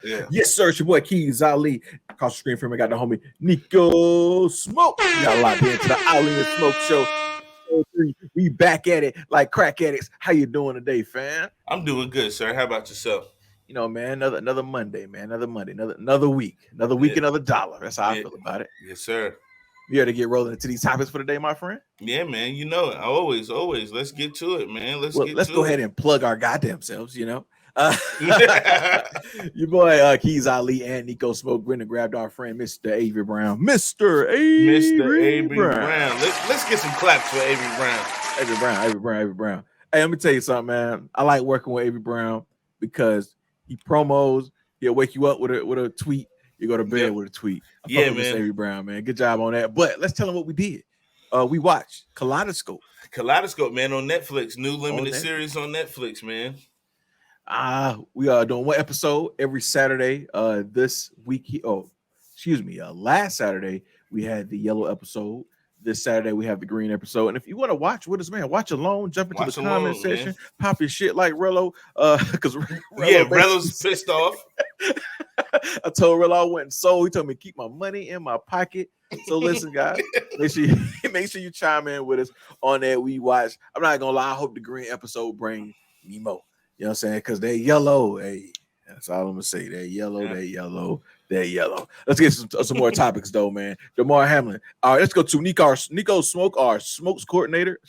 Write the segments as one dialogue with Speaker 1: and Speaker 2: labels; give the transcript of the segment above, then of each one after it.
Speaker 1: Yeah.
Speaker 2: Yes, sir. It's your boy Keiz Ali. Across the screen from me, I got the homie Neko Smoke. We got a lot into the Ali and Smoke show. We back at it like crack addicts. How you doing today, fam?
Speaker 1: I'm doing good, sir. How about yourself?
Speaker 2: You know, man, another Monday, man. Another Monday, another week,
Speaker 1: Yeah.
Speaker 2: another dollar. That's how I
Speaker 1: Yeah.
Speaker 2: feel about it.
Speaker 1: Yes, sir.
Speaker 2: You ready to get rolling into these topics for the day, my friend?
Speaker 1: Yeah, man. You know it. Always, always. Let's get to it, man. Let's
Speaker 2: Well,
Speaker 1: get
Speaker 2: let's go
Speaker 1: to
Speaker 2: ahead and plug our goddamn selves, Uh,
Speaker 1: it.
Speaker 2: your boy Keiz Ali and Neko Smoke went and grabbed our friend Mr. Avery Brown. Mr.
Speaker 1: Mr.
Speaker 2: Avery
Speaker 1: Avery
Speaker 2: Brown.
Speaker 1: Brown. Let's get some claps for Avery Brown.
Speaker 2: Avery Brown. Hey, let me tell you something, man. I like working with Avery Brown because he promos, he'll wake you up with a tweet, you go to bed with a tweet. I'm fucking with Mr. Avery Brown, man. Good job on that. But let's tell him what we did. We watched Kaleidoscope.
Speaker 1: Kaleidoscope, man, on Netflix. New limited series on Netflix, man.
Speaker 2: We are doing one episode every Saturday. This week, last Saturday we had the yellow episode. This Saturday we have the green episode. And if you want to watch with us, man, watch alone. Jump into the comment section, man. Pop your shit like Rello. Because
Speaker 1: Rello's pissed off.
Speaker 2: I told Rello I went and sold. He told me to keep my money in my pocket. So listen, guys, make sure you chime in with us on that. We watch. I'm not gonna lie. I hope the green episode brings me more. You know what I'm saying? Because they're yellow. Hey, that's all I'm gonna say. They're yellow. They're yellow. They're yellow. Let's get some more topics though, man. Damar Hamlin. All right, let's go to Neko Smoke, our smokes coordinator,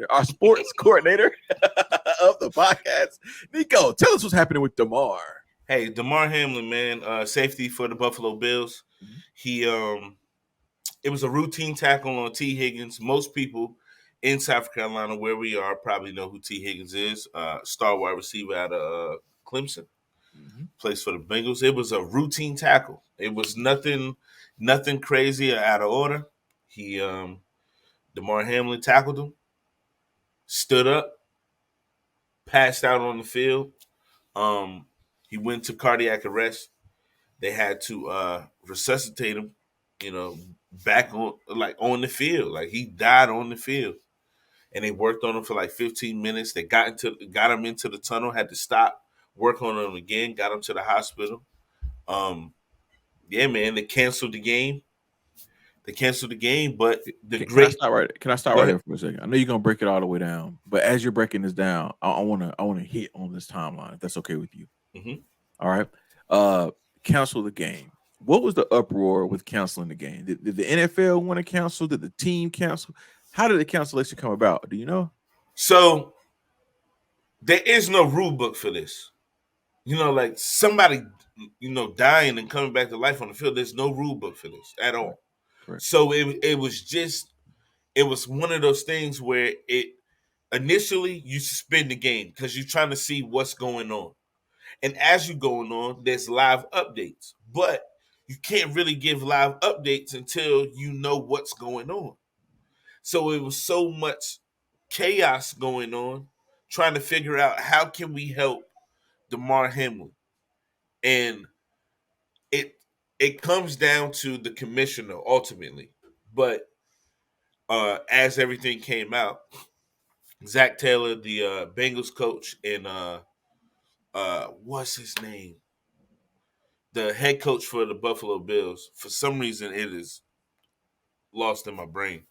Speaker 2: our sports coordinator of the podcast. Neko, tell us what's happening with Damar.
Speaker 1: Hey, Damar Hamlin, man, safety for the Buffalo Bills. Mm-hmm. He it was a routine tackle on T. Higgins. Most people in South Carolina, where we are, probably know who T. Higgins is. Star wide receiver out of Clemson. Mm-hmm. Plays for the Bengals. It was a routine tackle. It was nothing crazy or out of order. He Damar Hamlin tackled him, stood up, passed out on the field. He went to cardiac arrest. They had to resuscitate him, back on the field. Like he died on the field. And they worked on him for like 15 minutes. They got him into the tunnel, had to stop, work on him again, got him to the hospital. Yeah, man, they canceled the game. But
Speaker 2: Can I start right here for a second? I know you're gonna break it all the way down, but as you're breaking this down, I wanna hit on this timeline, if that's okay with you. Mm-hmm. All right. Cancel the game. What was the uproar with canceling the game? Did the NFL want to cancel? Did the team cancel? How did the cancellation come about? Do you know?
Speaker 1: So there is no rule book for this. Like somebody, dying and coming back to life on the field. There's no rule book for this at all. Correct. So it was one of those things where it initially you suspend the game because you're trying to see what's going on. And as you're going on, there's live updates. But you can't really give live updates until you know what's going on. So it was so much chaos going on, trying to figure out how can we help Damar Hamlin. And it comes down to the commissioner ultimately. But as everything came out, Zach Taylor, the Bengals coach, and what's his name? The head coach for the Buffalo Bills, for some reason it is lost in my brain.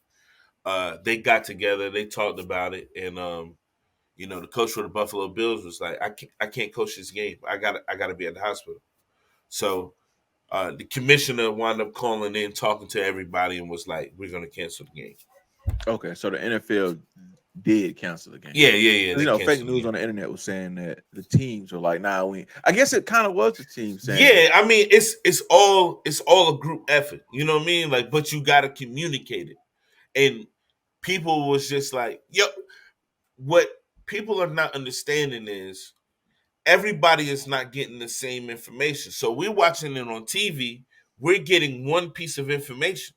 Speaker 1: They got together, they talked about it, and the coach for the Buffalo Bills was like, I can't coach this game. I gotta be at the hospital. So the commissioner wound up calling in, talking to everybody, and was like, we're gonna cancel the game.
Speaker 2: Okay, so the NFL did cancel the game.
Speaker 1: Yeah.
Speaker 2: Fake news on the internet was saying that the teams were like, nah, we. I guess it kind of was the team saying.
Speaker 1: Yeah, I mean, it's all a group effort. You know what I mean? Like, but you got to communicate it, and people was just like, yo, what people are not understanding is everybody is not getting the same information. So we're watching it on TV. We're getting one piece of information,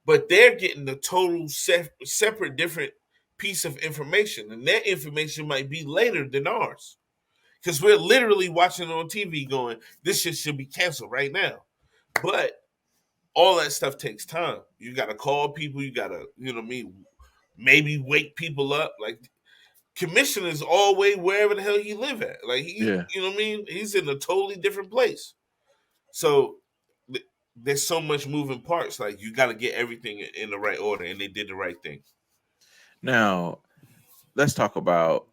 Speaker 1: but they're getting the total separate, different piece of information, and their information might be later than ours, because we're literally watching it on TV going, this shit should be canceled right now. But all that stuff takes time. You got to call people. You got to, maybe wake people up. Like, commissioner's all the way wherever the hell he live at. Like
Speaker 2: Yeah.
Speaker 1: you know what I mean? He's in a totally different place. So there's so much moving parts. Like you got to get everything in the right order, and they did the right thing.
Speaker 2: Now, let's talk about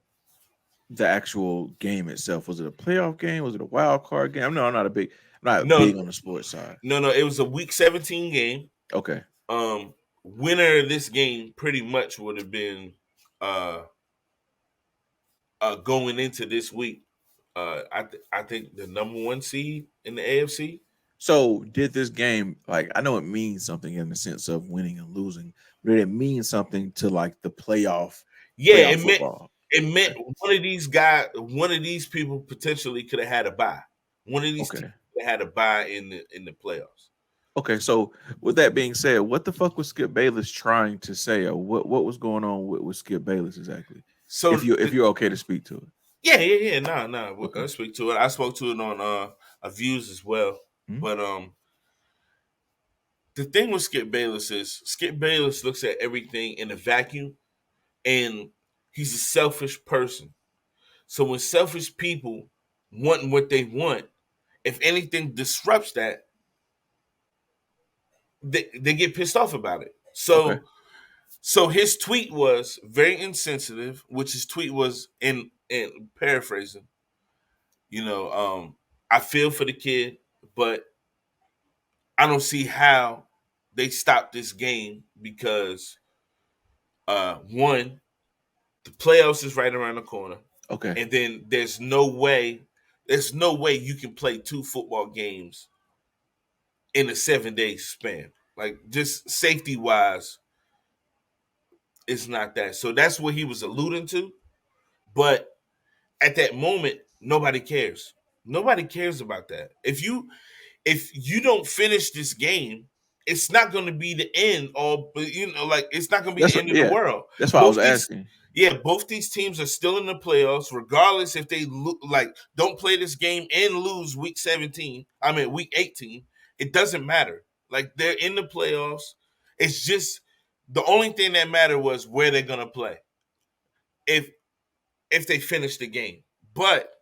Speaker 2: the actual game itself. Was it a playoff game? Was it a wild card game? No, I'm not big on the sports side.
Speaker 1: No. It was a week 17 game.
Speaker 2: Okay.
Speaker 1: Winner of this game pretty much would have been going into this week. I think the number 1 seed in the AFC.
Speaker 2: So did this game, like, I know it means something in the sense of winning and losing, but did it mean something to like the playoff football?
Speaker 1: It meant one of these people potentially could have had a bye. One of these teams had a bye in the playoffs.
Speaker 2: Okay, so with that being said, what the fuck was Skip Bayless trying to say, or what was going on with Skip Bayless exactly? So if you're okay to speak to it.
Speaker 1: Yeah. No. Okay. I speak to it. I spoke to it on Views as well. Mm-hmm. But the thing with Skip Bayless is Skip Bayless looks at everything in a vacuum, and he's a selfish person. So when selfish people want what they want, if anything disrupts that, they get pissed off about it. So his tweet was very insensitive, which his tweet was in paraphrasing. I feel for the kid, but I don't see how they stop this game because one, the playoffs is right around the corner.
Speaker 2: Okay.
Speaker 1: And then there's no way you can play 2 football games in a 7-day span. Like, just safety wise, it's not that. So that's what he was alluding to. But at that moment, nobody cares. Nobody cares about that. If you don't finish this game, it's not going to be the end. It's not going to be the end of the world.
Speaker 2: That's why I was asking.
Speaker 1: Both these teams are still in the playoffs, regardless if they don't play this game and lose week 17. I mean week 18. It doesn't matter. Like, they're in the playoffs. It's just the only thing that mattered was where they're going to play. If they finish the game, but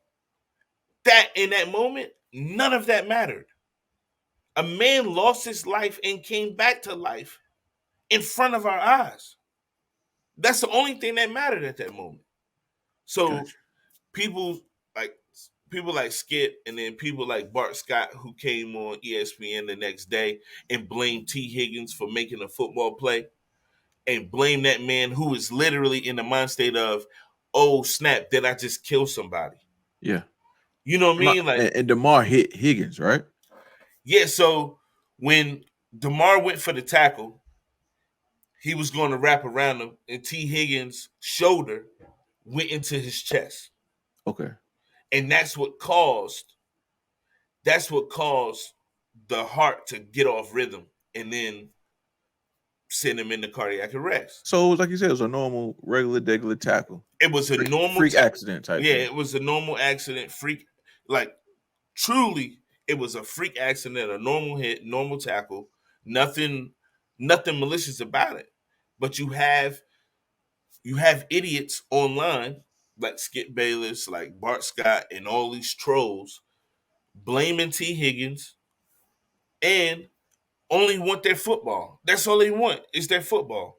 Speaker 1: that in that moment, none of that mattered. A man lost his life and came back to life in front of our eyes. That's the only thing that mattered at that moment. So gotcha. people like Skip, and then people like Bart Scott, who came on ESPN the next day and blamed T. Higgins for making a football play, and blame that man who is literally in the mind state of, oh snap, did I just kill somebody?
Speaker 2: Yeah.
Speaker 1: You know what I mean?
Speaker 2: Like, and Damar hit Higgins, right?
Speaker 1: Yeah, so when Damar went for the tackle, he was going to wrap around him, and T. Higgins' shoulder went into his chest.
Speaker 2: Okay.
Speaker 1: And that's what caused the heart to get off rhythm and then send him into cardiac arrest.
Speaker 2: So, like you said, it was a normal, regular tackle.
Speaker 1: It was a normal
Speaker 2: freak accident type.
Speaker 1: Yeah, it was a normal accident, freak. Like, truly, it was a freak accident, a normal hit, normal tackle. Nothing malicious about it. But you have idiots online like Skip Bayless, like Bart Scott, and all these trolls blaming T. Higgins and only want their football. That's all they want is their football.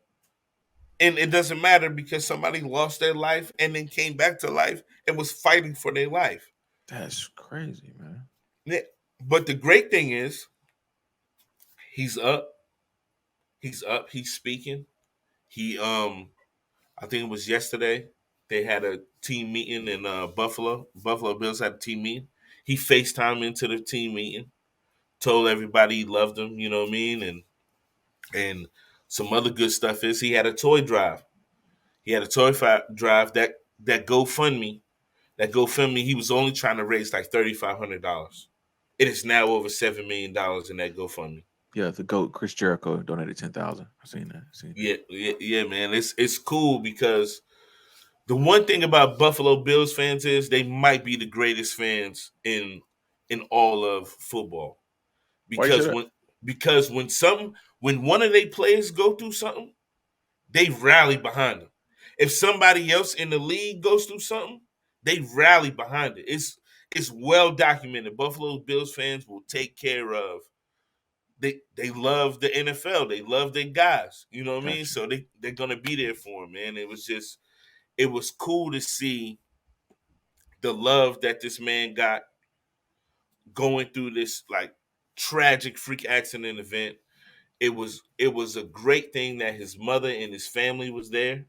Speaker 1: And it doesn't matter because somebody lost their life and then came back to life and was fighting for their life.
Speaker 2: That's crazy, man.
Speaker 1: Yeah. But the great thing is he's up. He's speaking. He I think it was yesterday, they had a team meeting in Buffalo. Buffalo Bills had a team meeting. He FaceTimed into the team meeting, told everybody he loved them, you know what I mean? And some other good stuff is he had a toy drive. He had a toy drive that GoFundMe. That GoFundMe, he was only trying to raise like $3,500. It is now over $7 million in that GoFundMe.
Speaker 2: Yeah, the GOAT Chris Jericho donated $10,000. I've seen that.
Speaker 1: Yeah, man. It's cool because the one thing about Buffalo Bills fans is they might be the greatest fans in all of football. Because when one of their players go through something, they rally behind them. if somebody else in the league goes through something, they rally behind it. It's well documented. Buffalo Bills fans will take care of. They love the NFL. They love their guys. You know what I mean? So they're gonna be there for them, man. It was cool to see the love that this man got going through this like tragic freak accident event. It was a great thing that his mother and his family was there.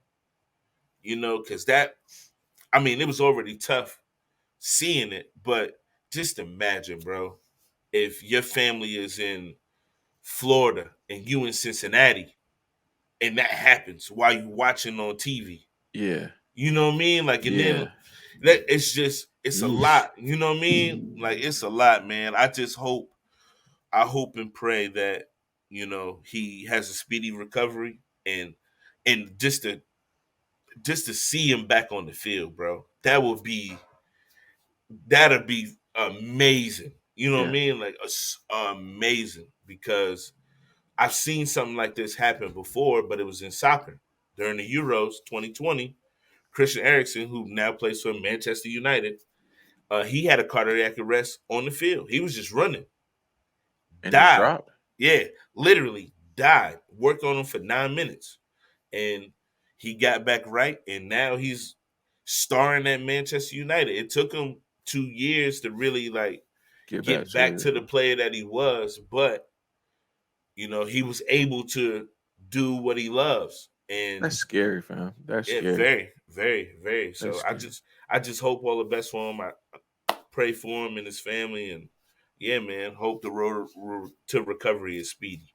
Speaker 1: You know, because it was already tough seeing it, but just imagine, bro, if your family is in Florida and you in Cincinnati and that happens while you watching on TV.
Speaker 2: Yeah.
Speaker 1: You know what I mean? Like, and then it's a lot. You know what I mean? Like, it's a lot, man. I hope and pray that, you know, he has a speedy recovery and just to see him back on the field, bro. That'd be amazing. You know what I mean? Like, amazing, because I've seen something like this happen before, but it was in soccer during the Euros 2020. Christian Eriksen, who now plays for Manchester United, he had a cardiac arrest on the field. He was just running.
Speaker 2: And
Speaker 1: died.
Speaker 2: Just dropped?
Speaker 1: Yeah, literally died. Worked on him for 9 minutes. And he got back right, and now he's starring at Manchester United. It took him 2 years to really like get back to the player that he was, but you know, he was able to do what he loves. And
Speaker 2: that's scary, fam. That's scary.
Speaker 1: Very, very, very. So I just hope all the best for him. I pray for him and his family, and yeah, man, hope the road to recovery is speedy.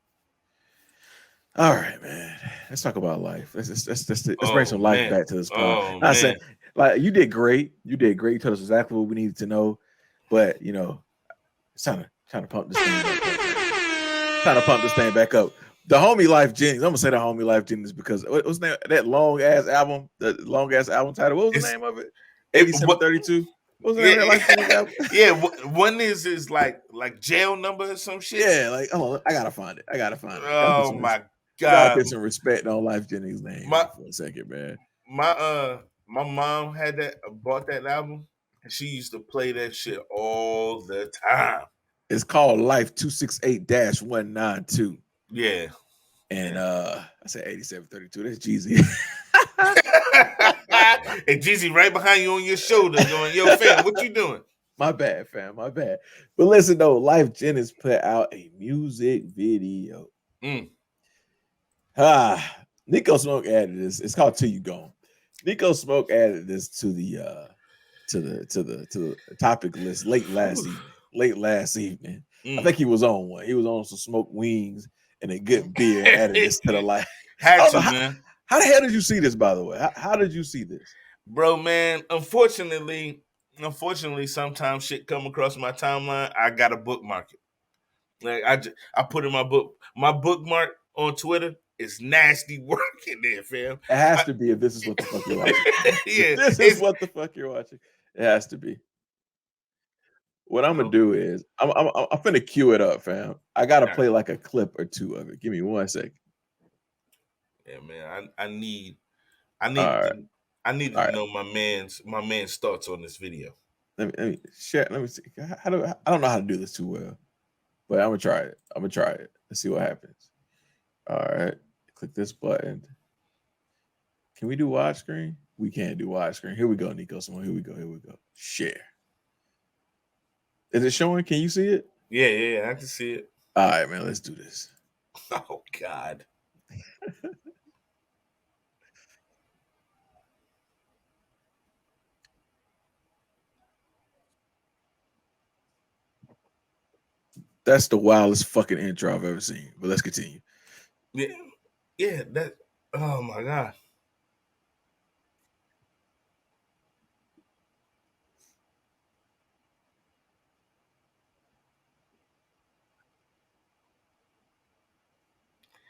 Speaker 2: All right, man. Let's talk about life. Let's bring some life back to this pod. I said, like, you did great. You did great. You told us exactly what we needed to know. But you know, it's trying to pump this thing back up. Trying to pump this thing back up. The homie Lyfe Jennings. I'm gonna say the homie Lyfe Jennings because what was the name that long ass album? The long ass album title. What was the name of it? 8732. What was the name of that Lyfe Jennings album?
Speaker 1: Yeah, one is like jail number or some shit.
Speaker 2: Yeah, like I gotta find it.
Speaker 1: Oh my God.
Speaker 2: Gotta put some respect on Lyfe Jennings' name for a second, man.
Speaker 1: My mom bought that album, and she used to play that shit all the time.
Speaker 2: It's called Lyfe 268-192.
Speaker 1: Yeah.
Speaker 2: And I said 8732. That's Jeezy.
Speaker 1: And Jeezy right behind you on your shoulder going, yo, fam, what you doing?
Speaker 2: My bad, fam. My bad. But listen, though, Lyfe Jennings put out a music video. Neko Smoke added this. It's called Till You Gone. Neko Smoke added this to the topic list late last evening. I think he was on one. He was on some smoked wings and a good beer. Added this to the life.
Speaker 1: Man.
Speaker 2: How the hell did you see this, by the way? How did you see this?
Speaker 1: Bro, man, unfortunately, sometimes shit come across my timeline. I gotta bookmark it. Like I put in my bookmark on Twitter. It's nasty work in there, fam.
Speaker 2: It has to be if this is what the fuck you're watching. Yeah, this is what the fuck you're watching. It has to be. What I'm gonna do is I'm finna cue it up, fam. I gotta play like a clip or two of it. Give me 1 second.
Speaker 1: Yeah, man. I need to know my man's thoughts on this video.
Speaker 2: Let me share. Let me see. I don't know how to do this too well, but I'm gonna try it. Let's see what happens. All right. Click this button. Can we do widescreen? We can't do widescreen. Here we go, Neko Smoke. Here we go. Share. Is it showing? Can you see it?
Speaker 1: Yeah, I can see it.
Speaker 2: All right, man. Let's do this.
Speaker 1: Oh God.
Speaker 2: That's the wildest fucking intro I've ever seen. But let's continue.
Speaker 1: Yeah. That. Oh my God.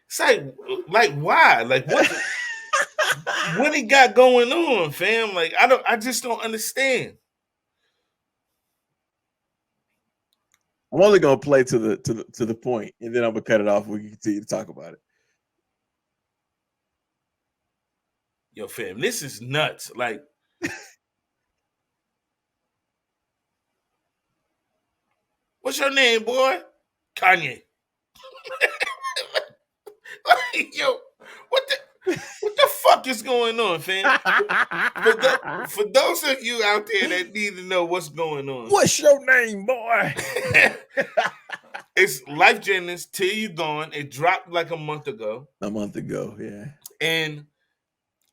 Speaker 1: It's like why? Like what? What he got going on, fam? Like I just don't understand.
Speaker 2: I'm only gonna play to the point, and then I'm gonna cut it off. We can continue to talk about it.
Speaker 1: Yo, fam, this is nuts. Like, what's your name, boy? Kanye. Like, yo, what the fuck is going on, fam? For those of you out there that need to know what's going on,
Speaker 2: what's your name, boy?
Speaker 1: It's Lyfe Jennings, Till You Gone. It dropped like a month ago.
Speaker 2: Yeah.
Speaker 1: And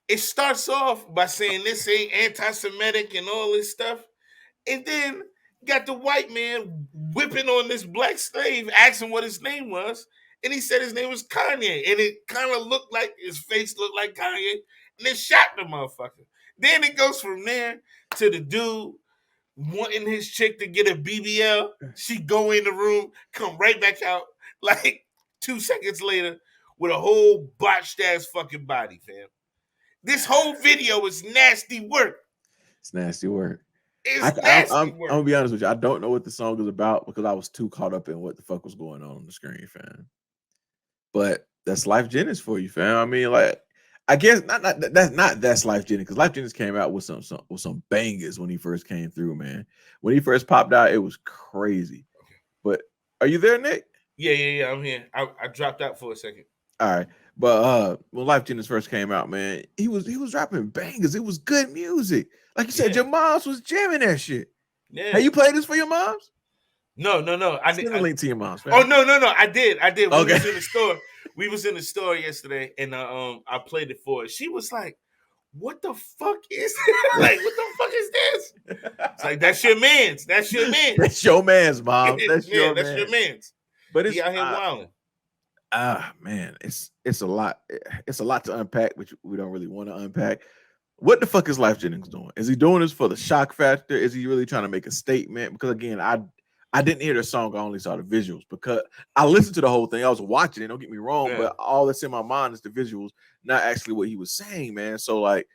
Speaker 1: it starts off by saying this ain't anti-Semitic and all this stuff. And then got the white man whipping on this black slave, asking what his name was. And he said his name was Kanye. And it kind of looked like his face looked like Kanye. And they shot the motherfucker. Then it goes from there to the dude wanting his chick to get a BBL. She go in the room, come right back out like 2 seconds later with a whole botched ass fucking body, fam. This whole video is nasty work.
Speaker 2: It's nasty work.
Speaker 1: I'm
Speaker 2: gonna be honest with you. I don't know what the song is about because I was too caught up in what the fuck was going on the screen, fam. But that's Lyfe Jennings for you, fam. I mean, like, I guess that's Lyfe Jennings, because Lyfe Jennings came out with some bangers when he first came through, man. When he first popped out, it was crazy.
Speaker 1: Okay.
Speaker 2: But are you there, Nick?
Speaker 1: Yeah, I'm here. I dropped out for a second.
Speaker 2: All right. But when Lyfe Jennings first came out, man, he was dropping bangers. It was good music. Like you said, your moms was jamming that shit.
Speaker 1: Yeah.
Speaker 2: Hey, you played this for your moms?
Speaker 1: No.
Speaker 2: I didn't link to your moms.
Speaker 1: Man. Oh no. I did.
Speaker 2: Okay.
Speaker 1: We was in the store. We was in the store yesterday, and I played it for her. She was like, "What the fuck is this? Like, what the fuck is this?" It's like, that's your man's. That's your man's.
Speaker 2: That's your man's, mom. That's your
Speaker 1: man's.
Speaker 2: But it's
Speaker 1: out here wilding.
Speaker 2: Man, it's a lot. It's a lot to unpack, which we don't really want to unpack. What the fuck is Lyfe Jennings doing? Is he doing this for the shock factor? Is he really trying to make a statement? Because again, I didn't hear the song. I only saw the visuals because I listened to the whole thing. I was watching it. Don't get me wrong, but all that's in my mind is the visuals, not actually what he was saying, man. So, like,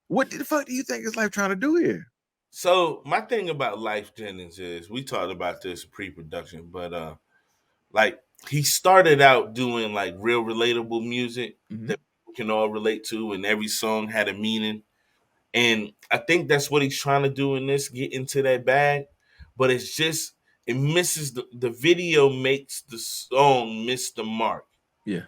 Speaker 2: what the fuck do you think is Lyfe trying to do here?
Speaker 1: So my thing about Lyfe Jennings is, we talked about this pre-production, but like, he started out doing like real relatable music that people can all relate to, and every song had a meaning. And I think that's what he's trying to do in this, get into that bag. But it's just, it misses the video makes the song miss the mark.
Speaker 2: Yeah.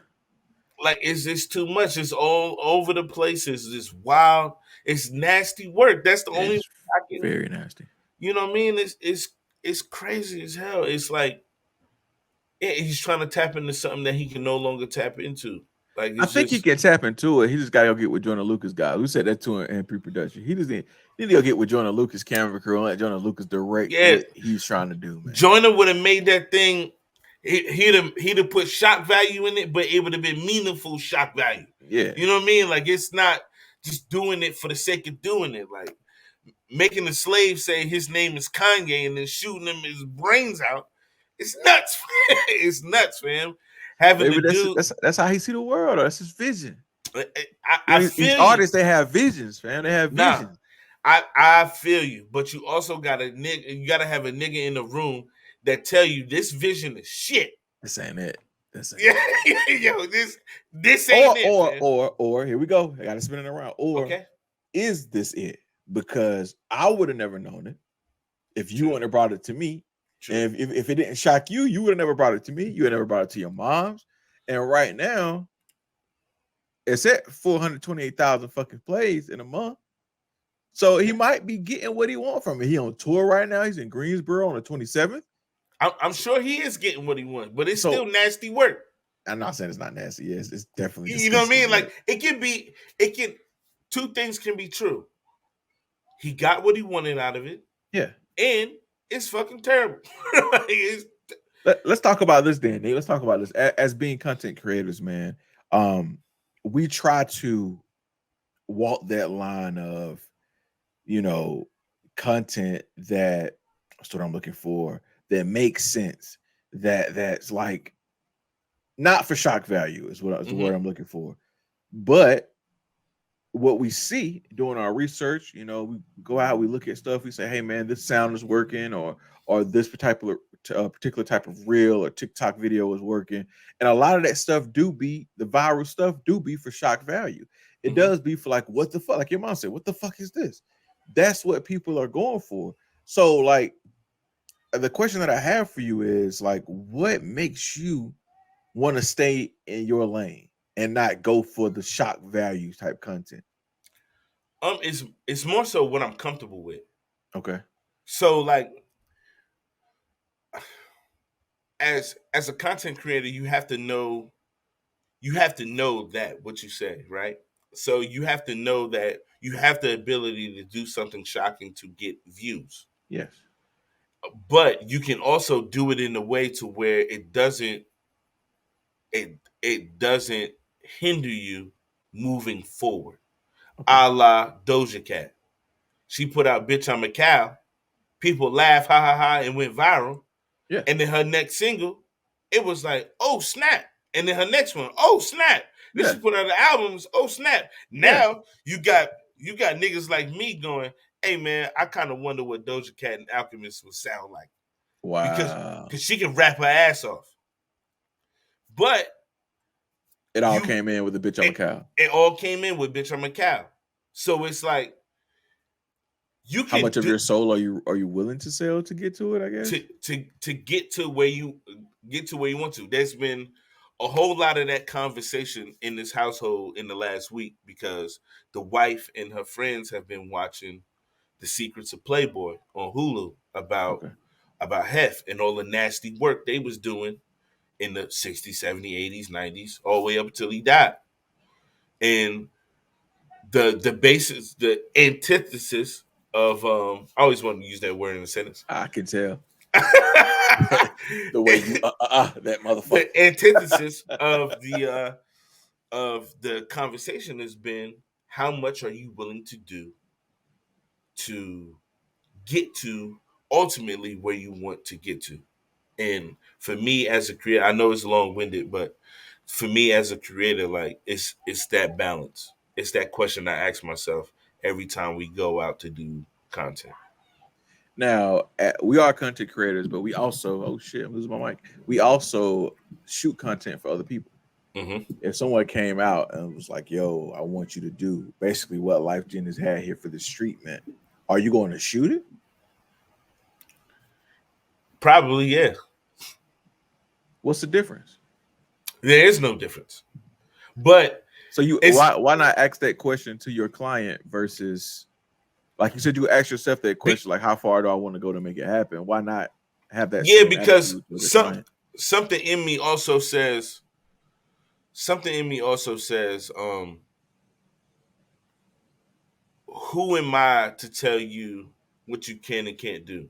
Speaker 1: Like, it's just too much. It's all over the place. It's just wild. It's nasty work. That's the only
Speaker 2: I can, very nasty.
Speaker 1: You know what I mean? It's crazy as hell. It's like, he's trying to tap into something that he can no longer tap into. Like,
Speaker 2: I think he can tap into it. He just got to go get with Jordan Lucas guy. We said that to him in pre-production. He need to go get with Jordan Lucas camera crew and let Jordan Lucas direct what he's trying to do, man.
Speaker 1: Jordan would have made that thing. He'd have put shock value in it, but it would have been meaningful shock value.
Speaker 2: Yeah,
Speaker 1: you know what I mean. Like, it's not just doing it for the sake of doing it. Like, making the slave say his name is Kanye and then shooting him his brains out. It's nuts. It's nuts, man.
Speaker 2: Maybe that's how he see the world. That's his vision.
Speaker 1: I feel
Speaker 2: these artists, they have visions, man. They have visions.
Speaker 1: I feel you, but you also got have a nigga in the room that tell you this vision is shit.
Speaker 2: This ain't it.
Speaker 1: Yo, this ain't it.
Speaker 2: Or here we go. I gotta spin it around. Or is this it? Because I would have never known it if you wouldn't have brought it to me. And if it didn't shock you, you would have never brought it to me. You would have never brought it to your moms. And right now, it's at 428,000 fucking plays in a month. So he might be getting what he wants from it. He on tour right now. He's in Greensboro on the 27th.
Speaker 1: I'm sure he is getting what he wants, but it's still nasty work.
Speaker 2: I'm not saying it's not nasty. Yes, it's definitely.
Speaker 1: You know what I mean? Like, two things can be true. He got what he wanted out of it.
Speaker 2: Yeah.
Speaker 1: And it's fucking terrible.
Speaker 2: Let's talk about this, then, Nate. Let's talk about this. As being content creators, man, we try to walk that line of, content that's what I'm looking for, that makes sense, that's like not for shock value is what the word I'm looking for. But what we see doing our research, we go out, we look at stuff, we say, hey man, this sound is working, or this particular type of reel or TikTok video is working. And a lot of that stuff the viral stuff do be for shock value. It does be for like, what the fuck? Like your mom said, what the fuck is this? That's what people are going for. So like, the question that I have for you is like, what makes you want to stay in your lane and not go for the shock value type content?
Speaker 1: It's more so what I'm comfortable with.
Speaker 2: Okay.
Speaker 1: So like, as a content creator, you have to know that what you say, right? So you have to know that you have the ability to do something shocking to get views.
Speaker 2: Yes.
Speaker 1: But you can also do it in a way to where it doesn't hinder you moving forward.
Speaker 2: Okay.
Speaker 1: A la Doja Cat. She put out Bitch I'm a Cow. People laugh, ha ha ha, and went viral.
Speaker 2: Yeah.
Speaker 1: And then her next single, it was like, oh snap. And then her next one, oh snap. Then she put out the albums, oh snap. Now you got niggas like me going, hey man, I kind of wonder what Doja Cat and Alchemist would sound like.
Speaker 2: Wow.
Speaker 1: Because she can rap her ass off. But
Speaker 2: it all came in with the Bitch I'm a Cow.
Speaker 1: It all came in with Bitch I'm a Cow. So it's like, you can.
Speaker 2: How much of your soul are you willing to sell to get to it? I guess
Speaker 1: to get to where you want to. There's been a whole lot of that conversation in this household in the last week because the wife and her friends have been watching The Secrets of Playboy on Hulu about Hef and all the nasty work they was doing in the 60s, 70s, 80s, 90s, all the way up until he died. And the basis, the antithesis of I always want to use that word in a sentence.
Speaker 2: I can tell. The way you that motherfucker.
Speaker 1: The antithesis of the conversation has been, how much are you willing to do to get to ultimately where you want to get to? And for me as a creator, I know it's long-winded, but for me as a creator, like it's that balance. It's that question I ask myself every time we go out to do content.
Speaker 2: Now, we are content creators, but we also, oh shit, I'm losing my mic. We also shoot content for other people.
Speaker 1: Mm-hmm.
Speaker 2: If someone came out and was like, yo, I want you to do basically what Lyfe Jennings had here for the street, man, are you going to shoot it?
Speaker 1: Probably, yeah.
Speaker 2: What's the difference?
Speaker 1: There is no difference. But
Speaker 2: so why not ask that question to your client versus, like you said, you ask yourself that question, like how far do I want to go to make it happen? Why not have that?
Speaker 1: Yeah, because something in me also says, who am I to tell you what you can and can't do?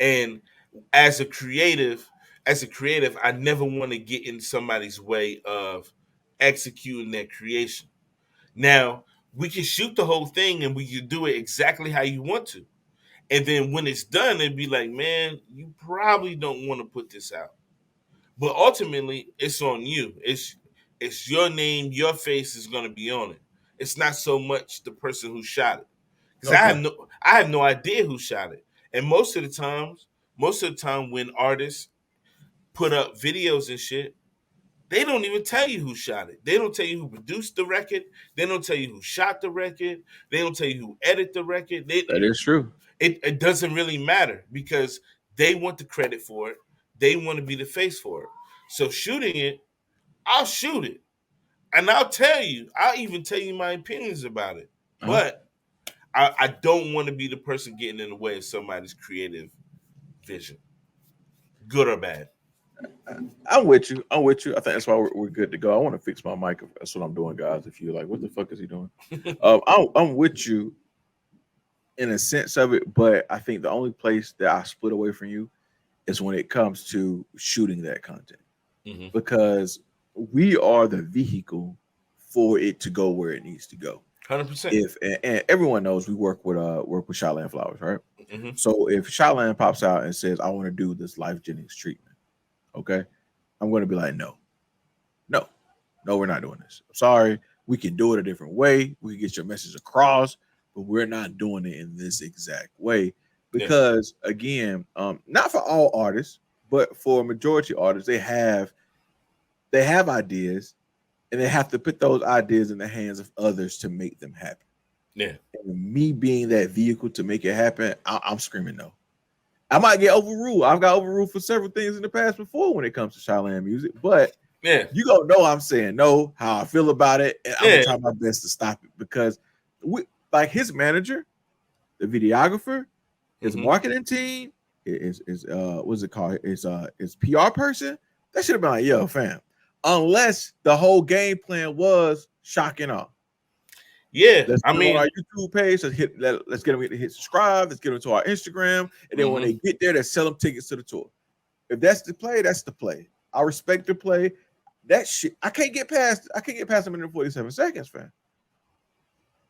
Speaker 1: And as a creative, I never want to get in somebody's way of executing their creation. Now, we can shoot the whole thing and we can do it exactly how you want to. And then when it's done, it'd be like, man, you probably don't want to put this out. But ultimately, it's on you. It's your name, your face is going to be on it. It's not so much the person who shot it. Because I have no idea who shot it. And most of the time when artists put up videos and shit, they don't even tell you who shot it. They don't tell you who produced the record. They don't tell you who shot the record. They don't tell you who edited the record.
Speaker 2: That is true.
Speaker 1: It doesn't really matter because they want the credit for it. They want to be the face for it. So shooting it, I'll shoot it. And I'll even tell you my opinions about it. But I don't want to be the person getting in the way of somebody's creative vision, good or bad.
Speaker 2: I'm with you. I think that's why we're good to go. I want to fix my mic. That's what I'm doing, guys. If you're like, what the fuck is he doing? I'm with you in a sense of it, but I think the only place that I split away from you is when it comes to shooting that content, because we are the vehicle for it to go where it needs to go.
Speaker 1: 100%.
Speaker 2: And everyone knows we work with Shyland Flowers, right? So if Shyland pops out and says, I want to do this Lyfe Jennings treatment, okay, I'm going to be like, no, we're not doing this. I'm sorry. We can do it a different way. We can get your message across, but we're not doing it in this exact way because, again, not for all artists, but for a majority artists, they have ideas and they have to put those ideas in the hands of others to make them happen.
Speaker 1: Yeah.
Speaker 2: And me being that vehicle to make it happen, I'm screaming no. I might get overruled. I've got overruled for several things in the past before when it comes to Shaolin music, but
Speaker 1: yeah,
Speaker 2: you gonna know I'm saying no, how I feel about it, and I'm
Speaker 1: yeah.
Speaker 2: gonna try my best to stop it because like his manager, the videographer, his marketing team, is what's it called? His PR person. That should have been like, yo, fam. Unless the whole game plan was shocking off.
Speaker 1: Yeah,
Speaker 2: Let's
Speaker 1: I
Speaker 2: get on
Speaker 1: mean,
Speaker 2: our YouTube page. Let's get them to hit subscribe. Let's get them to our Instagram, and then when they get there, let's sell them tickets to the tour. If that's the play, that's the play. I respect the play. That shit, I can't get past a minute and 47 seconds, fam.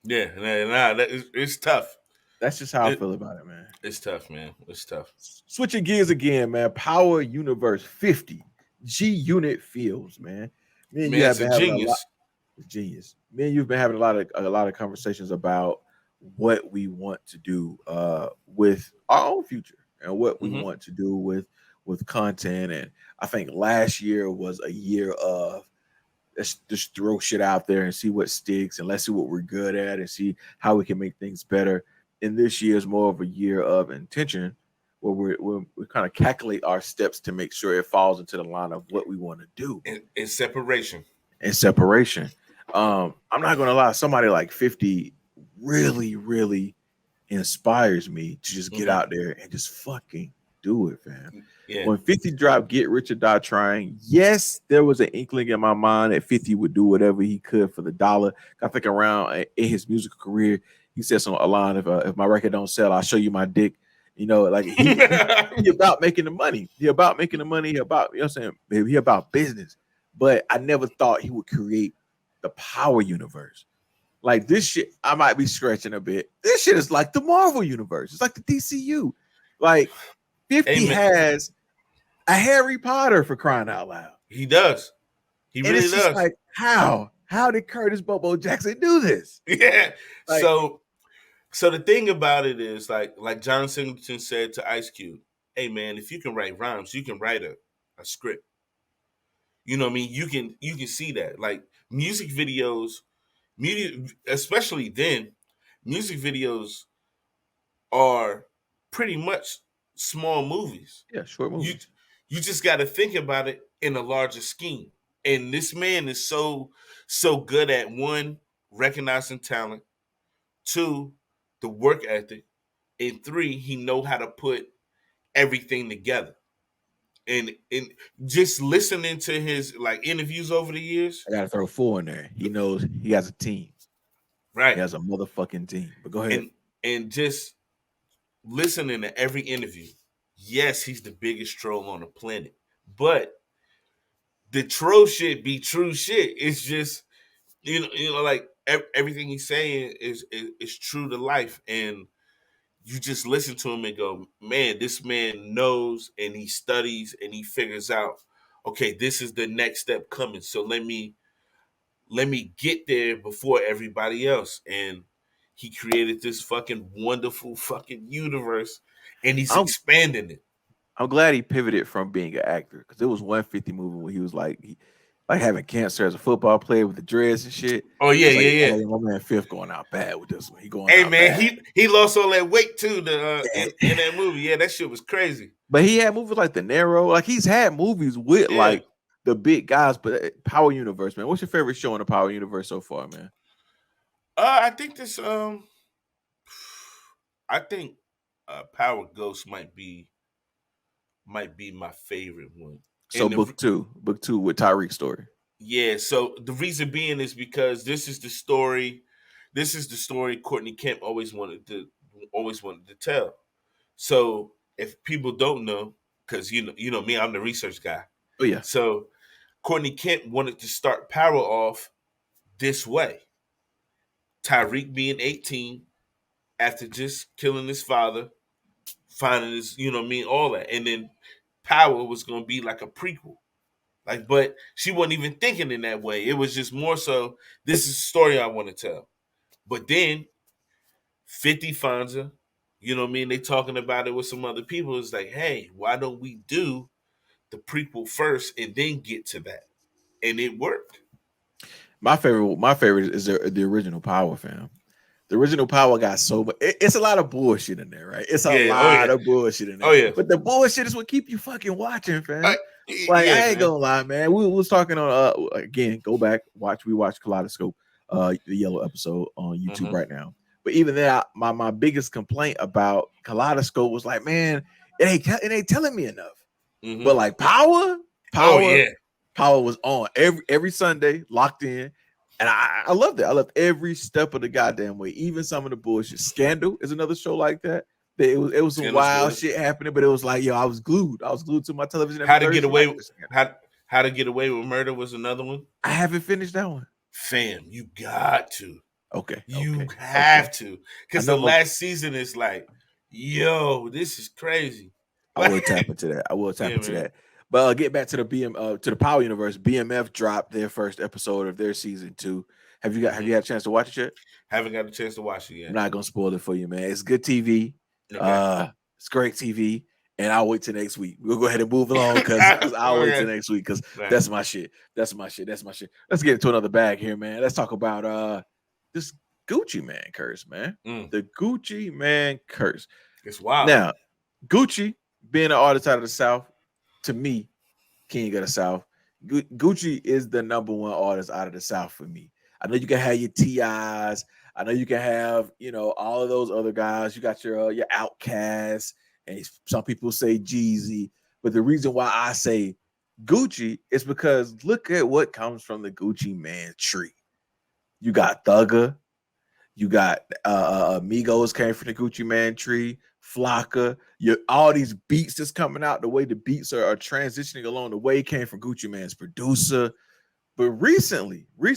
Speaker 1: Yeah, nah, it's tough.
Speaker 2: That's just how I feel about it, man.
Speaker 1: It's tough, man. It's tough.
Speaker 2: Switching gears again, man. Power Universe 50 G Unit Fields, man. Me and you have been having a lot. Genius. Me and you've been having a lot of conversations about what we want to do with our own future and what we want to do with content. And I think last year was a year of let's just throw shit out there and see what sticks, and let's see what we're good at and see how we can make things better. And this year is more of a year of intention where we kind of calculate our steps to make sure it falls into the line of what we want to do.
Speaker 1: In separation.
Speaker 2: I'm not gonna lie, somebody like 50 really, really inspires me to just get out there and just fucking do it, fam. Yeah. When 50 dropped Get Rich or Die Trying, yes, there was an inkling in my mind that 50 would do whatever he could for the dollar. I think around in his musical career, he said a line, if my record don't sell, I'll show you my dick. You know, like he about making the money. He about making the money. He about, you know what I'm saying? He about business. But I never thought he would create the Power Universe. Like this shit, I might be stretching a bit. This shit is like the Marvel Universe. It's like the DCU. Like 50 has a Harry Potter, for crying out loud.
Speaker 1: He does. He
Speaker 2: and
Speaker 1: really
Speaker 2: it's just
Speaker 1: does.
Speaker 2: Like how did Curtis Bobo Jackson do this?
Speaker 1: Yeah. Like, so the thing about it is like John Singleton said to Ice Cube, hey man, if you can write rhymes, you can write a script. You know what I mean? You can see that. Like music videos, especially then, music videos are pretty much small movies.
Speaker 2: Yeah, short movies.
Speaker 1: You just got to think about it in a larger scheme. And this man is so good at one, recognizing talent, two, the work ethic, and three, he know how to put everything together. And just listening to his like interviews over the years,
Speaker 2: I gotta throw 4 in there. He knows he has a team,
Speaker 1: right?
Speaker 2: He has a motherfucking team. But go ahead
Speaker 1: and just listening to every interview. Yes, he's the biggest troll on the planet, but the troll shit be true shit. It's just you know like everything he's saying is true to life, and you just listen to him and go, man, this man knows and he studies and he figures out, okay, this is the next step coming. So let me get there before everybody else. And he created this fucking wonderful fucking universe and he's expanding it.
Speaker 2: I'm glad he pivoted from being an actor because it was 150 movie where he was like having cancer as a football player with the dreads and shit.
Speaker 1: Oh yeah, yeah.
Speaker 2: My man Fifth going out bad with this one. He going.
Speaker 1: Hey
Speaker 2: out
Speaker 1: man,
Speaker 2: bad.
Speaker 1: he lost all that weight too. In that movie, yeah, that shit was crazy.
Speaker 2: But he had movies like The Narrow. Like he's had movies with like the big guys. But Power Universe, man. What's your favorite show in the Power Universe so far, man?
Speaker 1: I think this. I think Power Ghost might be my favorite one.
Speaker 2: So book two with Tyreek's story.
Speaker 1: Yeah. So the reason being is because this is the story Courtney Kemp always wanted to tell. So if people don't know, because you know me, I'm the research guy.
Speaker 2: Oh yeah.
Speaker 1: So Courtney Kemp wanted to start Power off this way. Tyreek being 18 after just killing his father, finding his, all that. And then Power was going to be like a prequel. Like, but she wasn't even thinking in that way. It was just more so, this is a story I want to tell. But then 50 finds her, they talking about it with some other people. It's like, hey, why don't we do the prequel first and then get to that? And it worked.
Speaker 2: My favorite is the original Power, fam. The original Power got so much. It's a lot of bullshit in there, right? It's a lot of bullshit in there.
Speaker 1: Oh yeah.
Speaker 2: But the bullshit is what keep you fucking watching, fam. Like
Speaker 1: yeah,
Speaker 2: I ain't gonna lie, man. We was talking on again. Go back, we watch Kaleidoscope, the yellow episode on YouTube right now. But even there, my biggest complaint about Kaleidoscope was like, man, it ain't telling me enough. But like Power, Power was on every Sunday, locked in. And I loved it. I loved every step of the goddamn way. Even some of the bullshit. Scandal is another show like that. It was some wild shit happening, but it was like, yo, I was glued. I was glued to my television.
Speaker 1: How to Get Away with Murder was another one.
Speaker 2: I haven't finished that one.
Speaker 1: Fam, you got to.
Speaker 2: Okay.
Speaker 1: You have to. Because the last season is like, yo, this is crazy.
Speaker 2: I will tap into that. But get back to the Power Universe. BMF dropped their first episode of their season 2. Have you had a chance to watch it yet?
Speaker 1: Haven't got a chance to watch it yet.
Speaker 2: I'm not gonna spoil it for you, man. It's good TV. Okay. It's great TV. And I'll wait till next week. We'll go ahead and move along because I'll wait till next week because that's my shit. That's my shit. Let's get into another bag here, man. Let's talk about this Gucci Man curse, man. The Gucci Man curse.
Speaker 1: It's wild.
Speaker 2: Now, Gucci being an artist out of the South, to me, king of the South, Gucci is the number one artist out of the South for me. I know you can have your T.I.s. I know you can have, all of those other guys. You got your Outkast, and some people say Jeezy. But the reason why I say Gucci is because look at what comes from the Gucci Man tree. You got Thugger. You got Migos came from the Gucci Man tree. Flocka. All these beats that's coming out, the way the beats are transitioning along the way came from Gucci Man's producer. But recently, my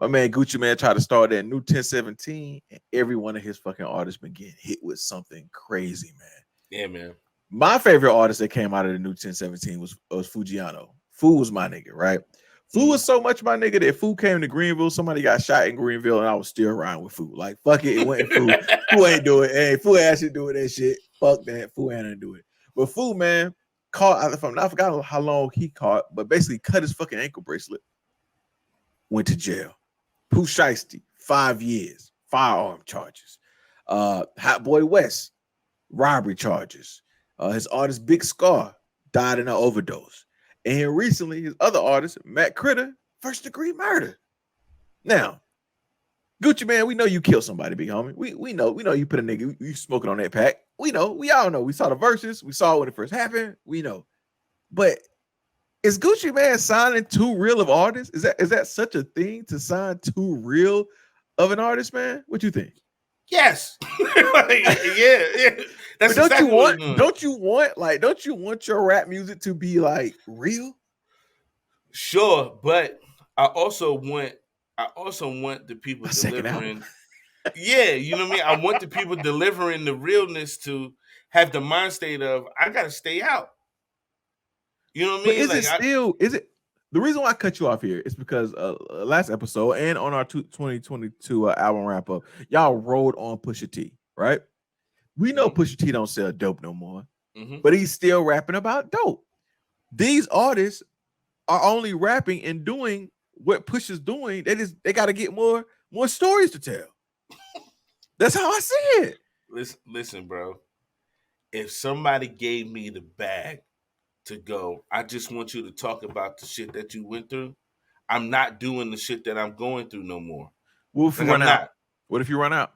Speaker 2: man Gucci Man tried to start that new 1017, and every one of his fucking artists been getting hit with something crazy, man.
Speaker 1: Yeah, man.
Speaker 2: My favorite artist that came out of the new 1017 was Fujiano. Fu was my nigga, right? Fu was so much my nigga that Fu came to Greenville. Somebody got shot in Greenville, and I was still riding with Fu. Like, fuck it, it went Fu. Fu ain't do it. Hey, Fu actually doing that shit. Fuck that. Fu ain't do it. But Fu, man, I forgot how long he caught, but basically cut his fucking ankle bracelet. Went to jail. Pooh Shiesty, 5 years, firearm charges. Hot Boy West, robbery charges. His artist Big Scar died in an overdose. And recently, his other artist, Matt Critter, first-degree murder. Now, Gucci Man, we know you killed somebody, big homie. We know you put a nigga, you smoking on that pack. We all know. We saw the verses. We saw it when it first happened. We know. But is Gucci Man signing too real of artists? Is that such a thing to sign too real of an artist, man? What you think?
Speaker 1: Yes. yeah. That's
Speaker 2: don't you want your rap music to be like real?
Speaker 1: Sure, but I also want the people delivering. Yeah, you know what I mean? I want the people delivering the realness to have the mind state of I gotta stay out. You know what I mean?
Speaker 2: Is it the reason why I cut you off here is because last episode and on our 2022 album wrap up, y'all rode on Pusha T, right? We know Pusha T don't sell dope no more, but he's still rapping about dope. These artists are only rapping and doing what Pusha's doing. They got to get more stories to tell. That's how I see it.
Speaker 1: Listen, bro. If somebody gave me the bag to go, I just want you to talk about the shit that you went through. I'm not doing the shit that I'm going through no more.
Speaker 2: What if you run out? What if you run out?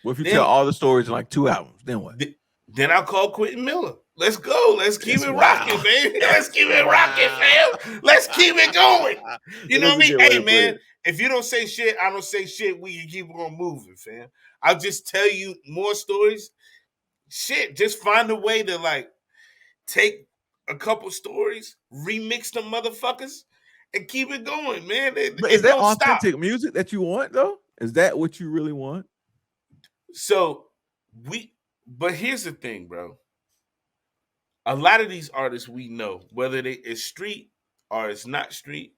Speaker 2: What if you tell all the stories in like 2 albums? Then what?
Speaker 1: Then I'll call Quentin Miller. Let's go. Let's keep it rocking, baby. Let's keep it rocking, fam. Let's keep it going. You know what I mean? Hey, man, if you don't say shit, I don't say shit. We can keep on moving, fam. I'll just tell you more stories. Shit, just find a way to like take a couple stories, remix them motherfuckers, and keep it going, man.
Speaker 2: But is that authentic music that you want, though? Is that what you really want?
Speaker 1: So but here's the thing, bro. A lot of these artists we know, whether it's street or it's not street,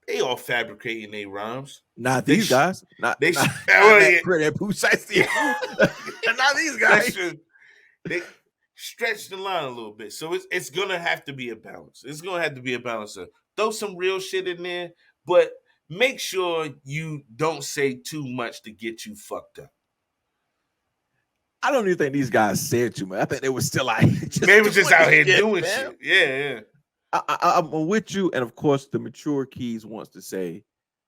Speaker 1: they all fabricating their rhymes.
Speaker 2: Not these guys. Not these guys.
Speaker 1: That's true. stretch the line a little bit. So it's gonna have to be a balance. It's gonna have to be a balance. Throw some real shit in there, but make sure you don't say too much to get you fucked up.
Speaker 2: I don't even think these guys said too much. I think they were still out here.
Speaker 1: They were just out here doing shit. Yeah.
Speaker 2: I'm with you, and of course, the mature Keiz wants to say,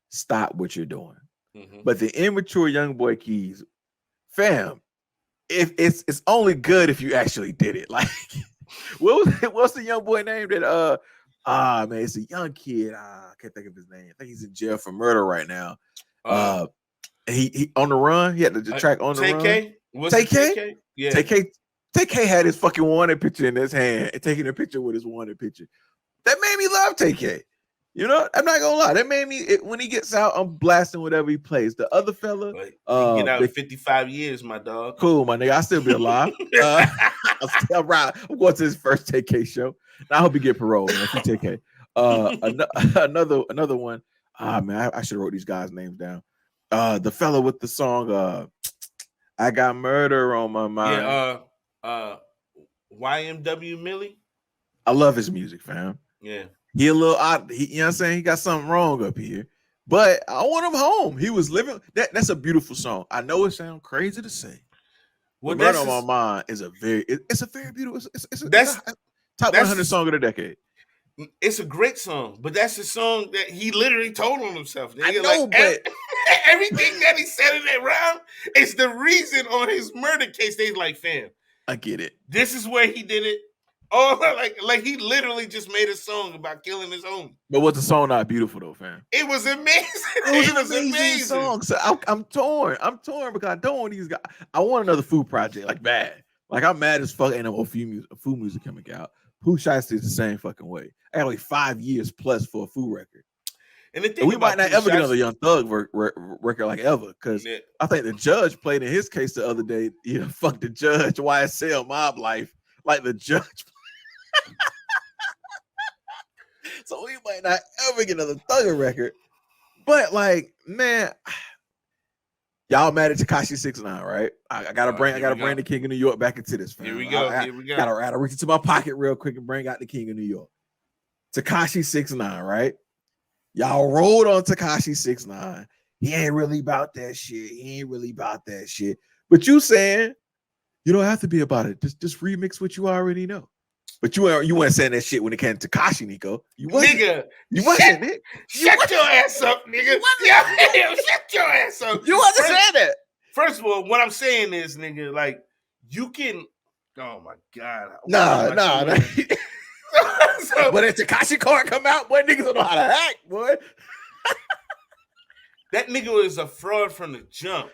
Speaker 2: "Stop what you're doing." Mm-hmm. But the immature young boy Keiz, fam, if it's only good if you actually did it. Like, what's the young boy name that man, it's a young kid. I can't think of his name. I think he's in jail for murder right now. He on the run. He had the track on the run. TK? Yeah. TK had his fucking wanted picture in his hand and taking a picture with his wanted picture. That made me love TK. You know, I'm not gonna lie. That made me when he gets out, I'm blasting whatever he plays. The other fella,
Speaker 1: he get out in 55 years, my dog.
Speaker 2: Cool, my nigga. I'll still be alive. I'll still around. I'm going to his first TK show. I hope he get parole, man. If he TK. Another one. Man, I should have wrote these guys' names down. The fella with the song I Got Murder on My Mind.
Speaker 1: Yeah, YMW Millie.
Speaker 2: I love his music, fam.
Speaker 1: Yeah.
Speaker 2: He a little odd. You know what I'm saying? He got something wrong up here. But I want him home. He was living. That's a beautiful song. I know it sounds crazy to say. Well, Murder on My Mind is a very beautiful. It's a top 100 song of the decade.
Speaker 1: It's a great song, but that's a song that he literally told on himself.
Speaker 2: I know, but
Speaker 1: everything that he said in that round is the reason on his murder case. They like, fam,
Speaker 2: I get it.
Speaker 1: This is where he did it. Oh, like he literally just made a song about killing his own.
Speaker 2: But was the song not beautiful though, fam?
Speaker 1: It was amazing.
Speaker 2: It was an amazing song. So I'm torn. I'm torn because I don't want these guys. I want another food project, like bad. Like I'm mad as fuck. Ain't no food music coming out. Pooh Shiesty is the same fucking way. I got like 5 years plus for a food record. And we might not ever get another Young Thug record like ever, because I think the judge played in his case the other day. You know, fuck the judge, YSL Mob Life, like the judge. So we might not ever get another Thugger record. But like, man, y'all mad at Tekashi 6ix9ine, right? I gotta bring the King of New York back into this. Fam.
Speaker 1: Here we go.
Speaker 2: Gotta reach into my pocket real quick and bring out the King of New York. Tekashi 6ix9ine, right? Y'all rolled on Tekashi 6ix9ine. He ain't really about that shit. But you saying you don't have to be about it. Just remix what you already know. But you weren't saying that shit when it came to Tekashi, Nico. You wasn't. Nigga, you wasn't, nigga.
Speaker 1: Shut your ass up, nigga. Shut your ass up.
Speaker 2: You wasn't saying that.
Speaker 1: First of all, what I'm saying is, nigga, like, you can. Oh my God.
Speaker 2: Nah. So, but if Tekashi card come out, boy, niggas don't know how to act, boy.
Speaker 1: That nigga was a fraud from the jump.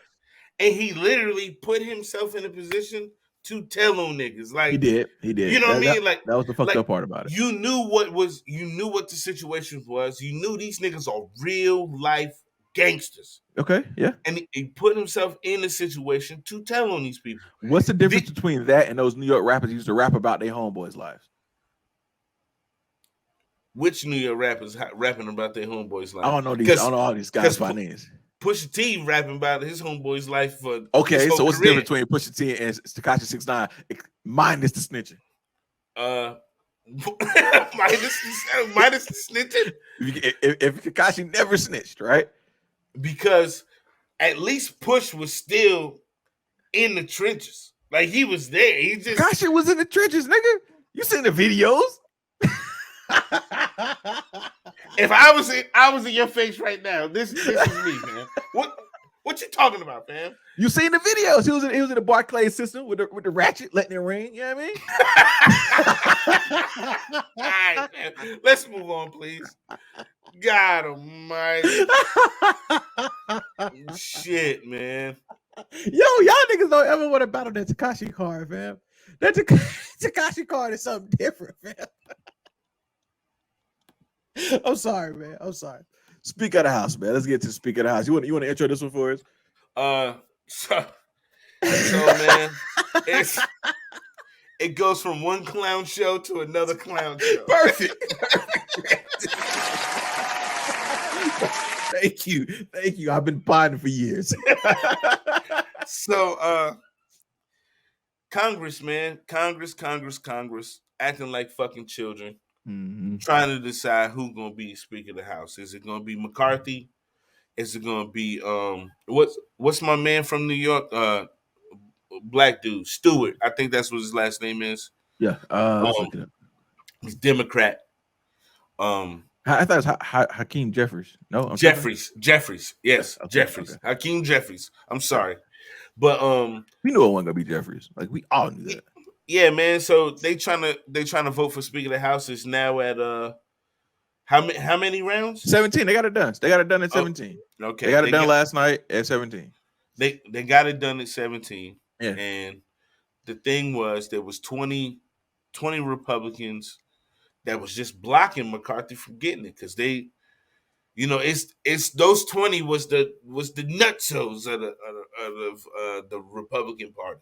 Speaker 1: And he literally put himself in a position to tell on niggas. Like,
Speaker 2: he did.
Speaker 1: You know what I mean? Like,
Speaker 2: that was the fucked up part about it.
Speaker 1: You knew what the situation was. You knew these niggas are real life gangsters.
Speaker 2: Okay, yeah.
Speaker 1: And he put himself in a situation to tell on these people.
Speaker 2: What's the difference between that and those New York rappers who used to rap about their homeboys' lives?
Speaker 1: Which New York rappers rapping about their homeboys' life?
Speaker 2: I don't know all these guys by names.
Speaker 1: Pusha T rapping about his homeboy's life for
Speaker 2: okay. So what's the difference between Pusha T and Tekashi 6ix9ine minus the snitching?
Speaker 1: minus the snitching.
Speaker 2: If Tekashi never snitched, right?
Speaker 1: Because at least Push was still in the trenches. Like he was there.
Speaker 2: Tekashi was in the trenches, nigga. You seen the videos?
Speaker 1: If I was in your face right now, this is me, man. What you talking about, man?
Speaker 2: You seen the videos? He was in the Barclays system with the ratchet letting it ring. You know what
Speaker 1: I mean? All right, man. Let's move on, please. God almighty. Shit, man.
Speaker 2: Yo, y'all niggas don't ever want to battle that Tekashi card, fam. That Tekashi card is something different, fam. I'm sorry, man. I'm sorry. Speak of the house, man. Let's get to speak of the house. You want to intro this one for us?
Speaker 1: So man, it goes from one clown show to another clown show.
Speaker 2: Perfect. Thank you. I've been potting for years.
Speaker 1: So Congress, man, Congress, acting like fucking children,
Speaker 2: Mm-hmm.
Speaker 1: trying to decide who's gonna be Speaker of the House. Is it gonna be McCarthy? Is it gonna be what's my man from New York? Black dude, Stewart. I think that's what his last name is.
Speaker 2: Yeah, let's look it up.
Speaker 1: He's Democrat.
Speaker 2: I thought it was Hakeem Jeffries. No, I'm tripping.
Speaker 1: Jeffries. Yes,
Speaker 2: Okay,
Speaker 1: Jeffries.
Speaker 2: okay.
Speaker 1: Hakeem Jeffries. I'm sorry. But
Speaker 2: we knew it wasn't gonna be Jeffries. Like we all knew that.
Speaker 1: Yeah, man. So they trying to vote for Speaker of the House is now at how many rounds?
Speaker 2: 17. They got it done. They got it done at 17.
Speaker 1: Okay.
Speaker 2: They got it done last night at 17.
Speaker 1: They got it done at 17.
Speaker 2: Yeah.
Speaker 1: And the thing was there was 20 Republicans that was just blocking McCarthy from getting it because they, it's those 20 was the nutsos of the Republican Party.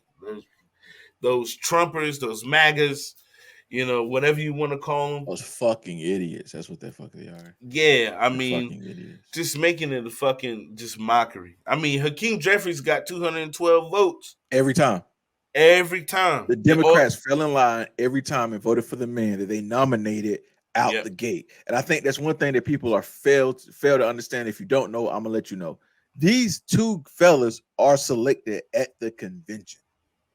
Speaker 1: Those Trumpers, those MAGAs, whatever you want to call them.
Speaker 2: Those fucking idiots. That's what they are.
Speaker 1: Yeah, I
Speaker 2: They're
Speaker 1: mean,
Speaker 2: fucking idiots.
Speaker 1: Just making it a fucking just mockery. I mean, Hakeem Jeffries got 212 votes
Speaker 2: every time.
Speaker 1: The
Speaker 2: Democrats fell in line every time and voted for the man that they nominated out the gate. And I think that's one thing that people are fail to understand. If you don't know, I'm gonna let you know. These two fellas are selected at the convention.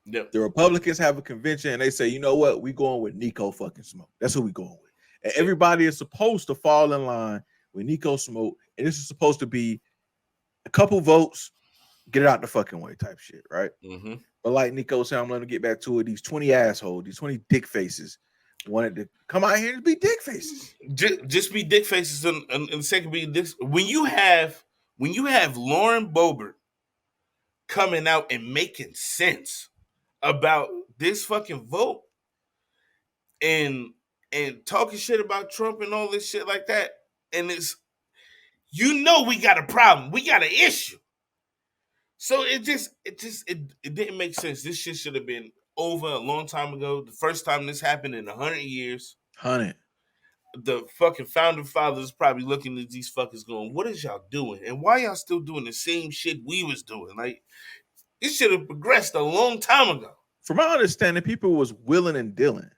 Speaker 1: Yep.
Speaker 2: The Republicans have a convention and they say, you know what? We going with Neko fucking Smoke. That's who we going with. And everybody is supposed to fall in line with Neko Smoke. And this is supposed to be a couple votes, get it out the fucking way type shit, right?
Speaker 1: Mm-hmm.
Speaker 2: But like Neko said, I'm going to get back to it. These 20 assholes, these 20 dick faces wanted to come out here and be dick faces.
Speaker 1: Just be dick faces and second be this. When you have Lauren Boebert coming out and making sense about this fucking vote and talking shit about Trump and all this shit like that, and it's we got a problem, we got an issue. So it didn't make sense. This shit should have been over a long time ago. The first time this happened in 100 years.
Speaker 2: 100.
Speaker 1: The fucking founding fathers probably looking at these fuckers going, what is y'all doing? And why y'all still doing the same shit we was doing? Like, it should have progressed a long time ago.
Speaker 2: From my understanding, people was willing and dealing.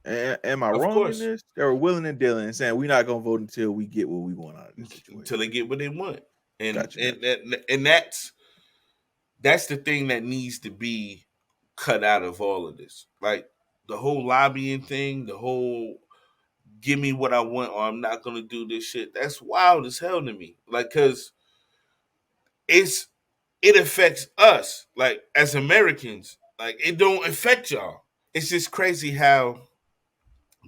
Speaker 2: Am I wrong in this? They were willing and dealing and saying, we're not going to vote until we get what we want out of this situation.
Speaker 1: Until they get what they want. And
Speaker 2: gotcha.
Speaker 1: and that's the thing that needs to be cut out of all of this. Like, the whole lobbying thing, the whole give me what I want or I'm not going to do this shit. That's wild as hell to me. Like, because it affects us, like, as Americans. Like, it don't affect y'all. It's just crazy how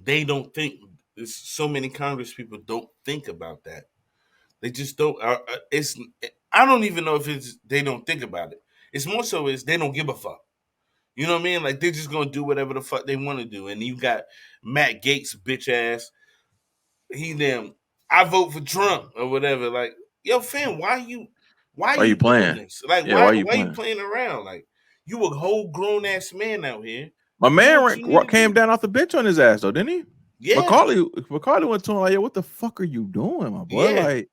Speaker 1: they don't think. There's so many Congress people don't think about that. They just don't. I don't even know if it's they don't think about it. It's more so is they don't give a fuck. You know what I mean? Like, they're just gonna do whatever the fuck they want to do. And you got Matt Gaetz, bitch ass. I vote for Trump or whatever. Like, yo, fam, why you
Speaker 2: playing
Speaker 1: this? Like, why you playing around? Like, you a whole grown ass man out here.
Speaker 2: My man came down off the bench on his ass though, didn't he?
Speaker 1: Yeah.
Speaker 2: McCarthy went to him like, yo, what the fuck are you doing, my boy? Yeah. Like,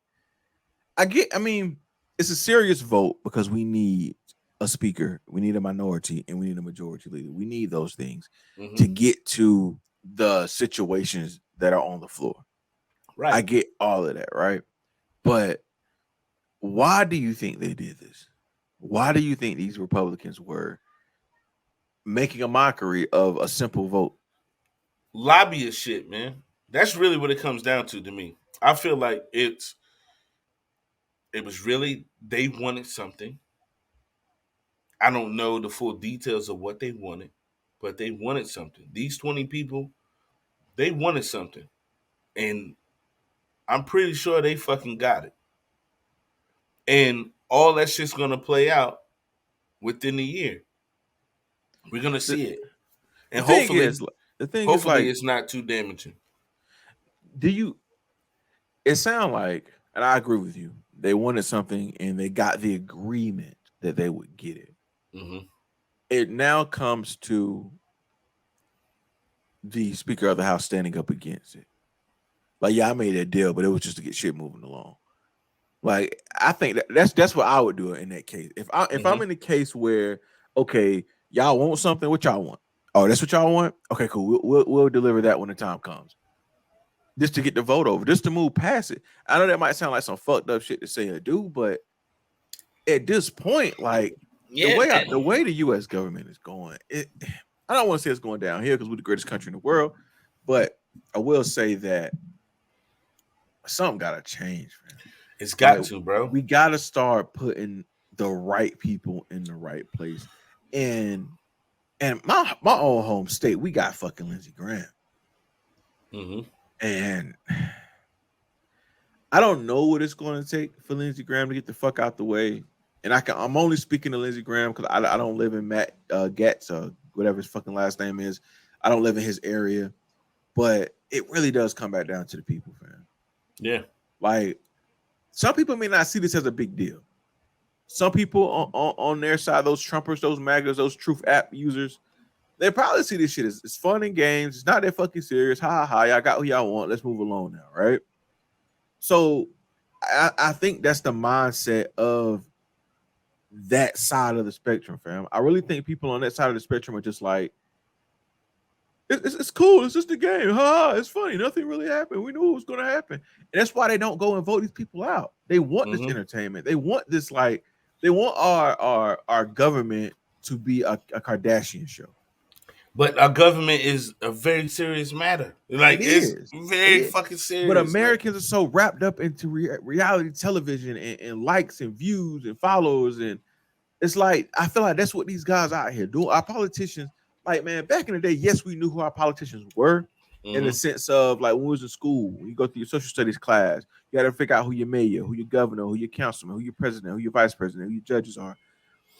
Speaker 2: I mean, it's a serious vote because we need a speaker, we need a minority, and we need a majority leader. We need those things to get to the situations that are on the floor. Right. I get all of that, right? But why do you think they did this? Why do you think these Republicans were making a mockery of a simple vote?
Speaker 1: Lobbyist shit, man. That's really what it comes down to me. I feel like it was really, they wanted something. I don't know the full details of what they wanted, but they wanted something. These 20 people, they wanted something. And I'm pretty sure they fucking got it. And all that shit's going to play out within a year. We're going to see it. And hopefully it's not too damaging.
Speaker 2: It sounds like, and I agree with you, they wanted something and they got the agreement that they would get it. Mm-hmm. It now comes to the Speaker of the House standing up against it. Like, yeah, I made that deal, but it was just to get shit moving along. Like, I think that's what I would do in that case. If I'm in a case where, okay, Y'all want something? What y'all want? Oh, that's what y'all want? Okay, cool. We'll deliver that when the time comes. Just to get the vote over, just to move past it. I know that might sound like some fucked up shit to say or do, but at this point, like
Speaker 1: Yeah,
Speaker 2: the way the U.S. government is going, I don't want to say it's going downhill because we're the greatest country in the world, but I will say that something gotta change, man.
Speaker 1: It's got
Speaker 2: Like,
Speaker 1: to, bro.
Speaker 2: we gotta start putting the right people in the right place. And my own home state, we got fucking Lindsey Graham.
Speaker 1: Mm-hmm.
Speaker 2: And I don't know what it's going to take for Lindsey Graham to get the fuck out the way. And I'm only speaking to Lindsey Graham because I don't live in Matt Getz, whatever his fucking last name is. I don't live in his area. But it really does come back down to the people, fam.
Speaker 1: Yeah.
Speaker 2: Like, some people may not see this as a big deal. Some people on their side, those Trumpers, those MAGAs, those Truth app users, they probably see this shit as it's fun and games. It's not that fucking serious. Ha ha. Y'all got who y'all want. Let's move along now, right? So I think that's the mindset of that side of the spectrum, fam. I really think people on that side of the spectrum are just like, it's cool. It's just a game. Ha, it's funny. Nothing really happened. We knew it was going to happen. And that's why they don't go and vote these people out. They want this entertainment. They want this, like, they want our government to be a Kardashian show.
Speaker 1: But our government is a very serious matter. Like, it's very fucking serious.
Speaker 2: But Americans are so wrapped up into reality television and likes and views and follows. And it's like, I feel like that's what these guys out here do. Our politicians, like, man, back in the day, yes, we knew who our politicians were in the sense of, like, when we was in school, when you go through your social studies class, you got to figure out who your mayor, who your governor, who your councilman, who your president, who your vice president, who your judges are.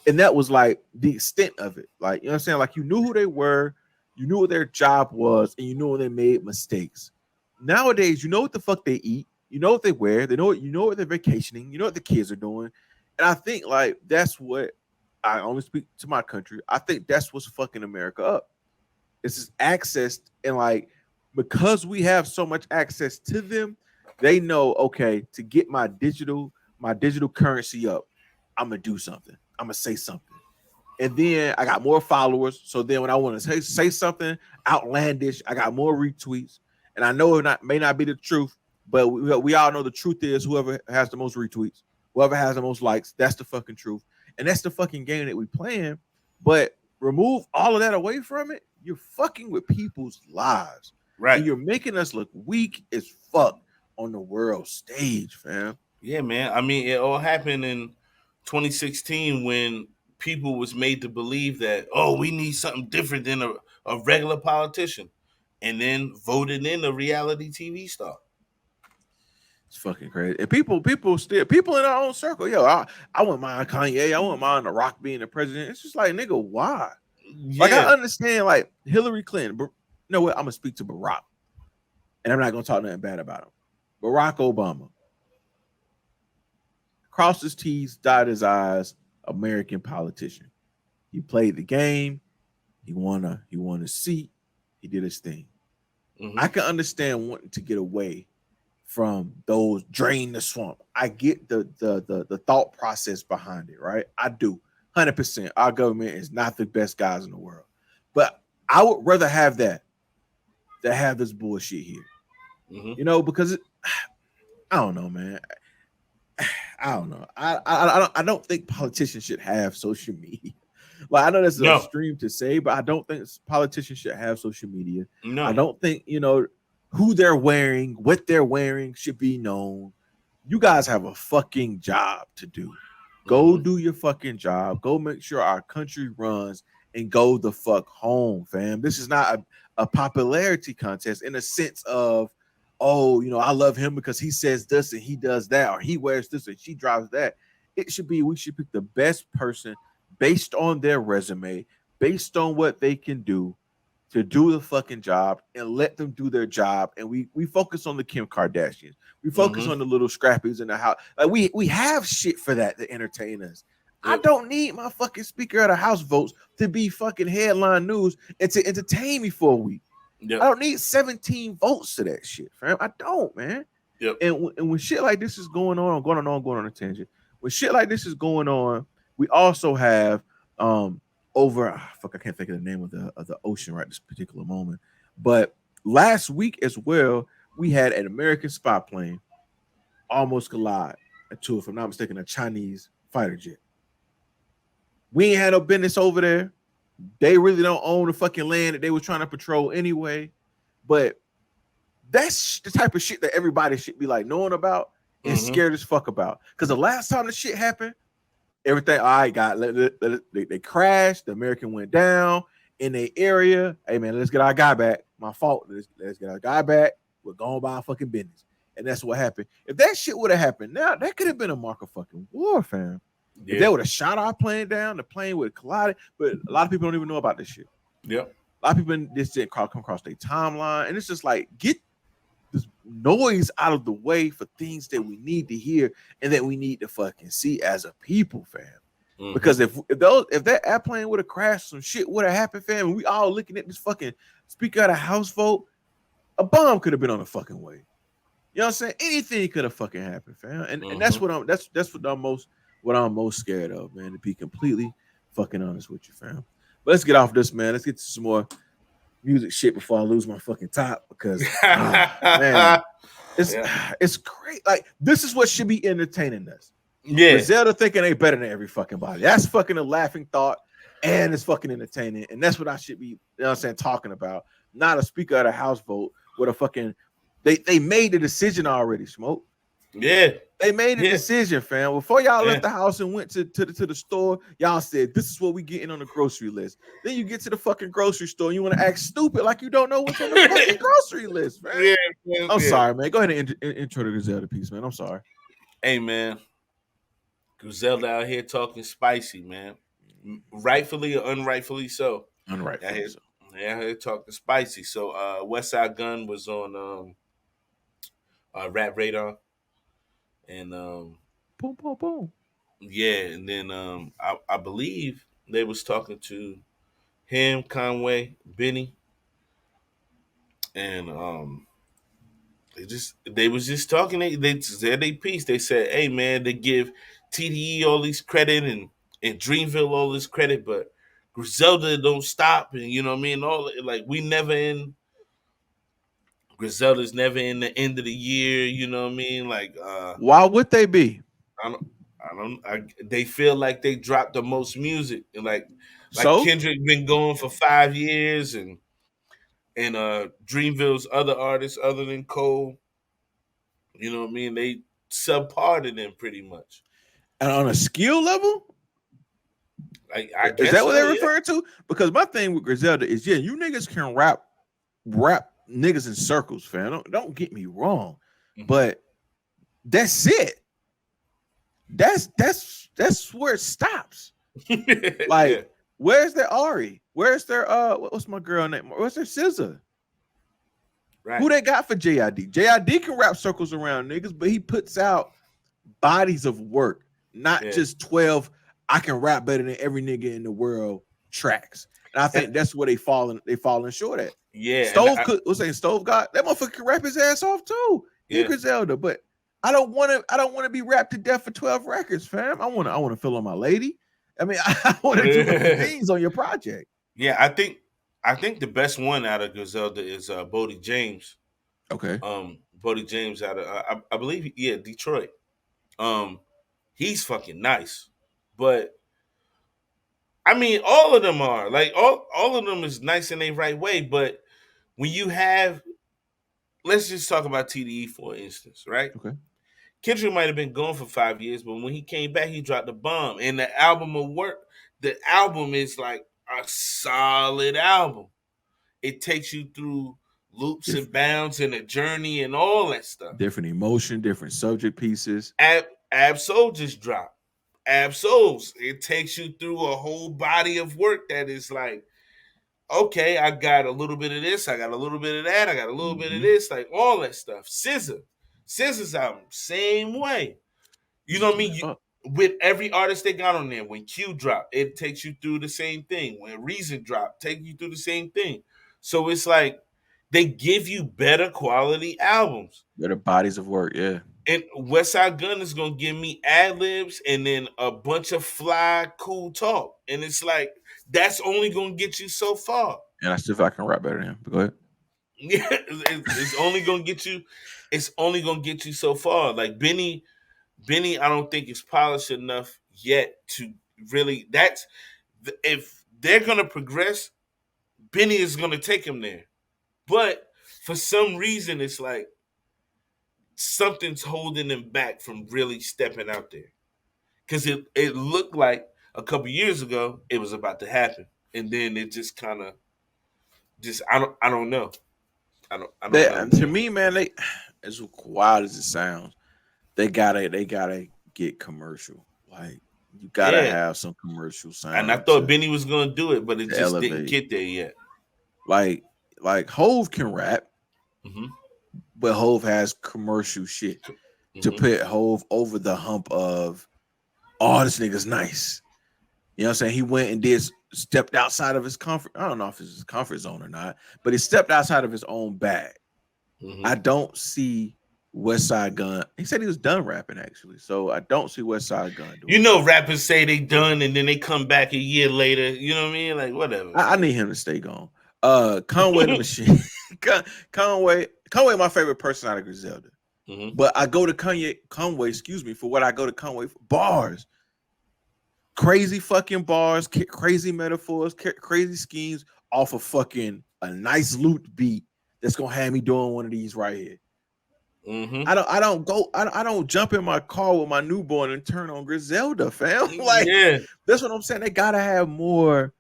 Speaker 2: And that was like the extent of it. Like, you know what I'm saying? Like, you knew who they were, you knew what their job was, and you knew when they made mistakes. Nowadays, you know what the fuck they eat, you know what they wear, you know what they're vacationing, you know what the kids are doing. And I think, like, that's what, I only speak to my country, I think that's what's fucking America up. It's just access, and like, because we have so much access to them, they know, okay, to get my digital currency up, I'm gonna do something. I'm gonna say something. And then I got more followers. So then when I want to say something outlandish, I got more retweets. And I know it may not be the truth, but we all know the truth is whoever has the most retweets, whoever has the most likes, that's the fucking truth. And that's the fucking game that we playing. But remove all of that away from it, you're fucking with people's lives.
Speaker 1: Right.
Speaker 2: And you're making us look weak as fuck on the world stage, fam.
Speaker 1: Yeah, man. I mean, it all happened in 2016 when people was made to believe that, oh, we need something different than a regular politician, and then voted in a reality TV star.
Speaker 2: It's fucking crazy. And people in our own circle, yo, I wouldn't mind Kanye, I wouldn't mind The Rock being the president. It's just like, nigga, why? Yeah. Like, I understand, like, Hillary Clinton, but you know what? I'm gonna speak to Barack, and I'm not gonna talk nothing bad about him. Barack Obama, crossed his T's, dotted his I's, American politician. He played the game. He won a seat. He did his thing. I can understand wanting to get away from those, drain the swamp. I get the thought process behind it, right? I do. 100%. Our government is not the best guys in the world. But I would rather have that than have this bullshit here. You know, because I don't know, man. I don't know. I don't think politicians should have social media. Like, I know that's extreme to say, but I don't think politicians should have social media. No. I don't think, you know, who they're wearing, what they're wearing should be known. You guys have a fucking job to do. Go do your fucking job. Go make sure our country runs and go the fuck home, fam. This is not a popularity contest in a sense of, oh, you know, I love him because he says this and he does that, or he wears this and she drives that. It should be, we should pick the best person based on their resume, based on what they can do to do the fucking job, and let them do their job. And we focus on the Kim Kardashians. We focus on the little scrappies in the house. Like, we have shit for that to entertain us. Yep. I don't need my fucking Speaker of the House votes to be fucking headline news and to entertain me for a week. Yep. I don't need 17 votes to that shit, fam. I don't, man. Yep. And when shit like this is going on, going on a tangent. When shit like this is going on, we also have over. Fuck, I can't think of the name of the ocean right this particular moment. But last week as well, we had an American spy plane almost collide to, if I'm not mistaken, a Chinese fighter jet. We ain't had no business over there. They really don't own the fucking land that they were trying to patrol anyway. But that's the type of shit that everybody should be like knowing about and scared as fuck about. Because the last time the shit happened, everything all right, they crashed. The American went down in the area. Hey man, let's get our guy back. My fault. Let's get our guy back. We're going by our fucking business. And that's what happened. If that shit would have happened now, that could have been a mark of fucking war, fam. Yeah. If they would have shot our plane down, the plane would have collided. But a lot of people don't even know about this shit.
Speaker 1: Yep.
Speaker 2: A lot of people just didn't come across their timeline. And it's just like, get this noise out of the way for things that we need to hear and that we need to fucking see as a people, fam. Because if that airplane would have crashed, some shit would have happened, fam, and we all looking at this fucking speaker of the house vote, a bomb could have been on the fucking way. You know what I'm saying? Anything could have fucking happened, fam. And that's what I'm most scared of, man, to be completely fucking honest with you, fam. But let's get off this, man. Let's get to some more music shit before I lose my fucking top, because man, it's great. Like, this is what should be entertaining us. Yeah, Griselda thinking they better than every fucking body. That's fucking a laughing thought, and it's fucking entertaining. And that's what I should be, you know what I'm saying, talking about. Not a speaker of the house vote with a fucking they made the decision already, Smoke.
Speaker 1: Yeah.
Speaker 2: They made a decision, fam. Before y'all left the house and went to the store, y'all said, this is what we getting on the grocery list. Then you get to the fucking grocery store and you want to act stupid like you don't know what's on the fucking grocery list, man. I'm sorry, man. Go ahead and intro the Griselda piece, man. I'm sorry.
Speaker 1: Hey, man. Griselda out here talking spicy, man. Rightfully or unrightfully so.
Speaker 2: Unrightfully so.
Speaker 1: Yeah, out here talking spicy. So Westside Gunn was on Rap Radar. And
Speaker 2: boom, boom, boom.
Speaker 1: Yeah, and then I believe they was talking to him, Conway, Benny, and they was just talking. They said they piece. They said, "Hey man, they give TDE all this credit and Dreamville all this credit, but Griselda don't stop." And you know what I mean? All like we never in. Griselda's never in the end of the year. You know what I mean? Like,
Speaker 2: why would they be?
Speaker 1: They feel like they dropped the most music, and like Kendrick been going for 5 years, and Dreamville's other artists other than Cole, you know what I mean? They subpar to them pretty much.
Speaker 2: And on a skill level,
Speaker 1: I guess
Speaker 2: is that what they're referring to? Because my thing with Griselda is, you niggas can rap niggas in circles, fam. Don't get me wrong, but that's it. That's where it stops. Like, where's their Ari? Where's their what's my girl name? Where's their SZA? Right. Who they got for JID? JID can rap circles around niggas, but he puts out bodies of work, not just 12. I can rap better than every nigga in the world tracks. And I think that's where they falling short at.
Speaker 1: Yeah.
Speaker 2: Stove got that motherfucker can rap his ass off too. Yeah. Griselda, but I don't want to be rapped to death for 12 records, fam. I want to fill on my lady. I mean, I want to do things on your project.
Speaker 1: Yeah, I think the best one out of Griselda is Bodie James.
Speaker 2: Okay.
Speaker 1: Bodie James out of I believe Detroit. He's fucking nice. But I mean, all of them are like all of them is nice in their right way. But when you have, let's just talk about TDE for instance, right?
Speaker 2: Okay.
Speaker 1: Kendrick might have been gone for 5 years, but when he came back, he dropped a bomb. And the album of work, the album is like a solid album. It takes you through loops and bounds and a journey and all that stuff.
Speaker 2: Different emotion, different subject pieces.
Speaker 1: Ab-Soul just dropped. Ab-Souls. It takes you through a whole body of work that is like, okay, I got a little bit of this, I got a little bit of that, I got a little bit of this, like all that stuff. SZA's album, same way. You know what I mean? With every artist they got on there, when Q dropped, it takes you through the same thing. When Reason dropped, take you through the same thing. So it's like they give you better quality albums.
Speaker 2: Better bodies of work, yeah.
Speaker 1: And Westside Gunn is going to give me ad-libs and then a bunch of fly, cool talk. And it's like, that's only gonna get you so far.
Speaker 2: And I still feel I can rap better than him. But go ahead.
Speaker 1: Yeah, it's only gonna get you. It's only gonna get you so far. Like Benny, I don't think is polished enough yet to really. That's if they're gonna progress, Benny is gonna take him there. But for some reason, it's like something's holding him back from really stepping out there. Because it looked like a couple years ago it was about to happen, and then it just kind of just I don't know. I don't know.
Speaker 2: To me, man, they as wild as it sounds, they gotta get commercial. Like you gotta have some commercial sound.
Speaker 1: And I thought Benny was gonna do it, but it just didn't get there yet.
Speaker 2: Like Hove can rap, but Hove has commercial shit to put Hove over the hump of, oh, this nigga's nice. You know what I'm saying? He went and stepped outside of his comfort. I don't know if it's his comfort zone or not, but he stepped outside of his own bag. I don't see Westside Gunn. He said he was done rapping, actually. So I don't see Westside Gunn doing
Speaker 1: You know, rappers say they done and then they come back a year later. You know what I mean? Like, whatever.
Speaker 2: I need him to stay gone. Conway the Machine. Conway, my favorite person out of Griselda. But I go to Conway, excuse me, for what I go to Conway for. Bars. Crazy fucking bars, crazy metaphors, crazy schemes off of fucking a nice loot beat that's gonna have me doing one of these right here. I don't jump in my car with my newborn and turn on Griselda, fam. Like, that's what I'm saying. They gotta have more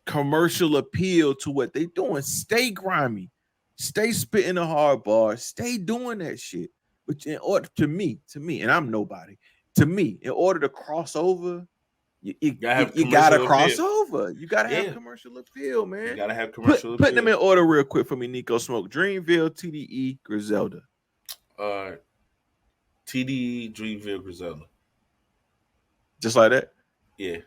Speaker 2: commercial appeal to what they doing. Stay grimy, stay spitting the hard bars, stay doing that shit. Which in order to me, and I'm nobody. To me, in order to cross over, you gotta cross over. You gotta have commercial appeal, man.
Speaker 1: You gotta have commercial appeal.
Speaker 2: Put them in order real quick for me, Neko Smoke. Dreamville, TDE, Griselda.
Speaker 1: TDE, Dreamville, Griselda.
Speaker 2: Just like that?
Speaker 1: Yeah.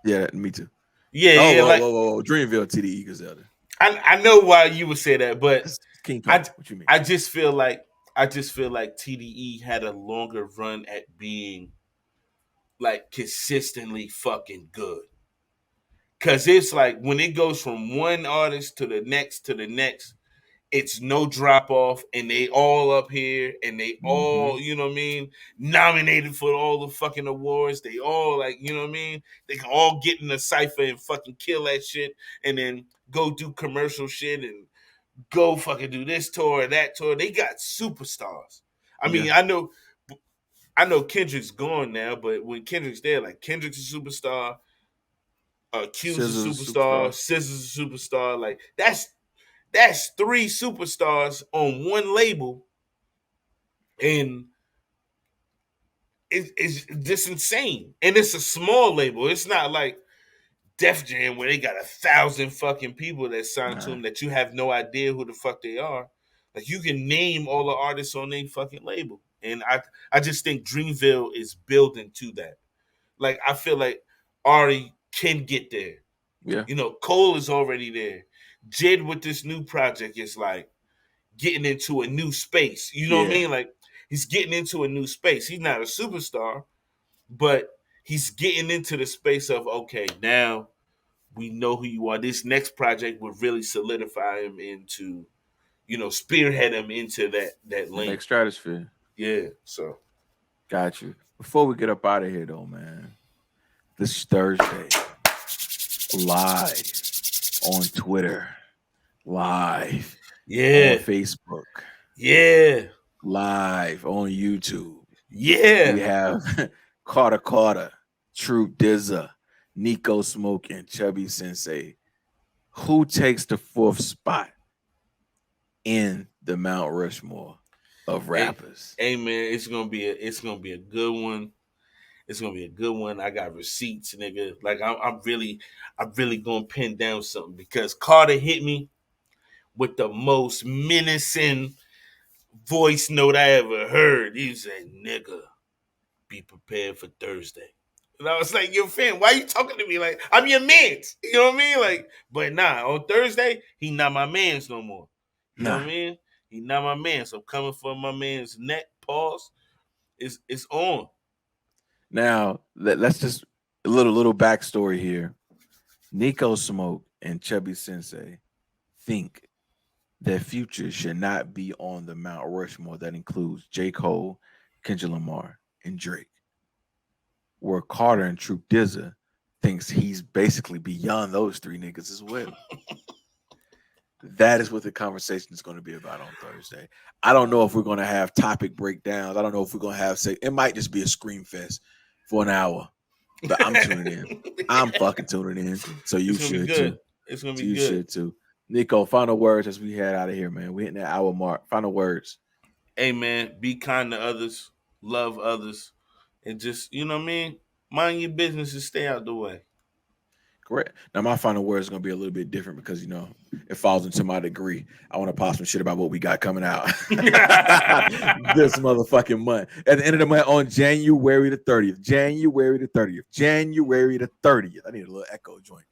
Speaker 2: Yeah, me too.
Speaker 1: Yeah,
Speaker 2: whoa. Dreamville, TDE, Griselda.
Speaker 1: I know why you would say that, but
Speaker 2: King Kong, what you mean?
Speaker 1: I just feel like TDE had a longer run at being like consistently fucking good. Cause it's like when it goes from one artist to the next, it's no drop off, and they all up here, and they all, you know what I mean, nominated for all the fucking awards. They all like, you know what I mean? They can all get in the cypher and fucking kill that shit, and then go do commercial shit and go fucking do this tour or that tour. They got superstars. I mean, I know Kendrick's gone now, but when Kendrick's there, like Kendrick's a superstar, Q's a superstar, SZA's a superstar. Like that's three superstars on one label, and it's just insane. And it's a small label. It's not like Def Jam where they got 1,000 fucking people that signed to them that you have no idea who the fuck they are. Like you can name all the artists on their fucking label. And I just think Dreamville is building to that. Like I feel like Ari can get there.
Speaker 2: Yeah.
Speaker 1: You know, Cole is already there. Jid with this new project is like getting into a new space. You know what I mean? Like he's getting into a new space. He's not a superstar, but he's getting into the space of, okay, now we know who you are. This next project would really solidify him into, you know, spearhead him into that lane.
Speaker 2: Next stratosphere.
Speaker 1: Yeah, so.
Speaker 2: Got you. Before we get up out of here, though, man, this Thursday, live on Twitter, live on Facebook, live on YouTube. We have Carter, Troop Dizza, Neko Smoke, and Chubby Sensei. Who takes the 4th spot in the Mount Rushmore of rappers?
Speaker 1: Hey man, it's gonna be a good one. It's gonna be a good one. I got receipts, nigga. Like I'm really gonna pin down something because Carter hit me with the most menacing voice note I ever heard. He said, "Nigga, be prepared for Thursday." And I was like, "Yo, fam, why you talking to me like I'm your mans?" You know what I mean? Like, but nah, on Thursday he not my mans no more. You know what I mean? He not my man. So coming for my man's neck. Pause. It's on.
Speaker 2: Now let's just a little backstory here. Neko Smoke and Chubby Sensei think that Future should not be on the Mount Rushmore that includes J. Cole, Kendrick Lamar, and Drake. Where Carter and Troop Dizza thinks he's basically beyond those three niggas as well. That is what the conversation is going to be about on Thursday. I don't know if we're going to have topic breakdowns. I don't know if we're going to have it might just be a scream fest for an hour. But I'm tuning in. I'm fucking tuning in. So you should too.
Speaker 1: It's gonna be
Speaker 2: you
Speaker 1: good.
Speaker 2: You should too. Nico, final words as we head out of here, man. We're hitting that hour mark. Final words.
Speaker 1: Hey man, be kind to others, love others, and just, you know what I mean? Mind your business and stay out the way.
Speaker 2: Correct. Now, my final word is going to be a little bit different because, you know, it falls into my degree. I want to pop some shit about what we got coming out this motherfucking month. At the end of the month on January the 30th. January the 30th. January the 30th. I need a little echo joint.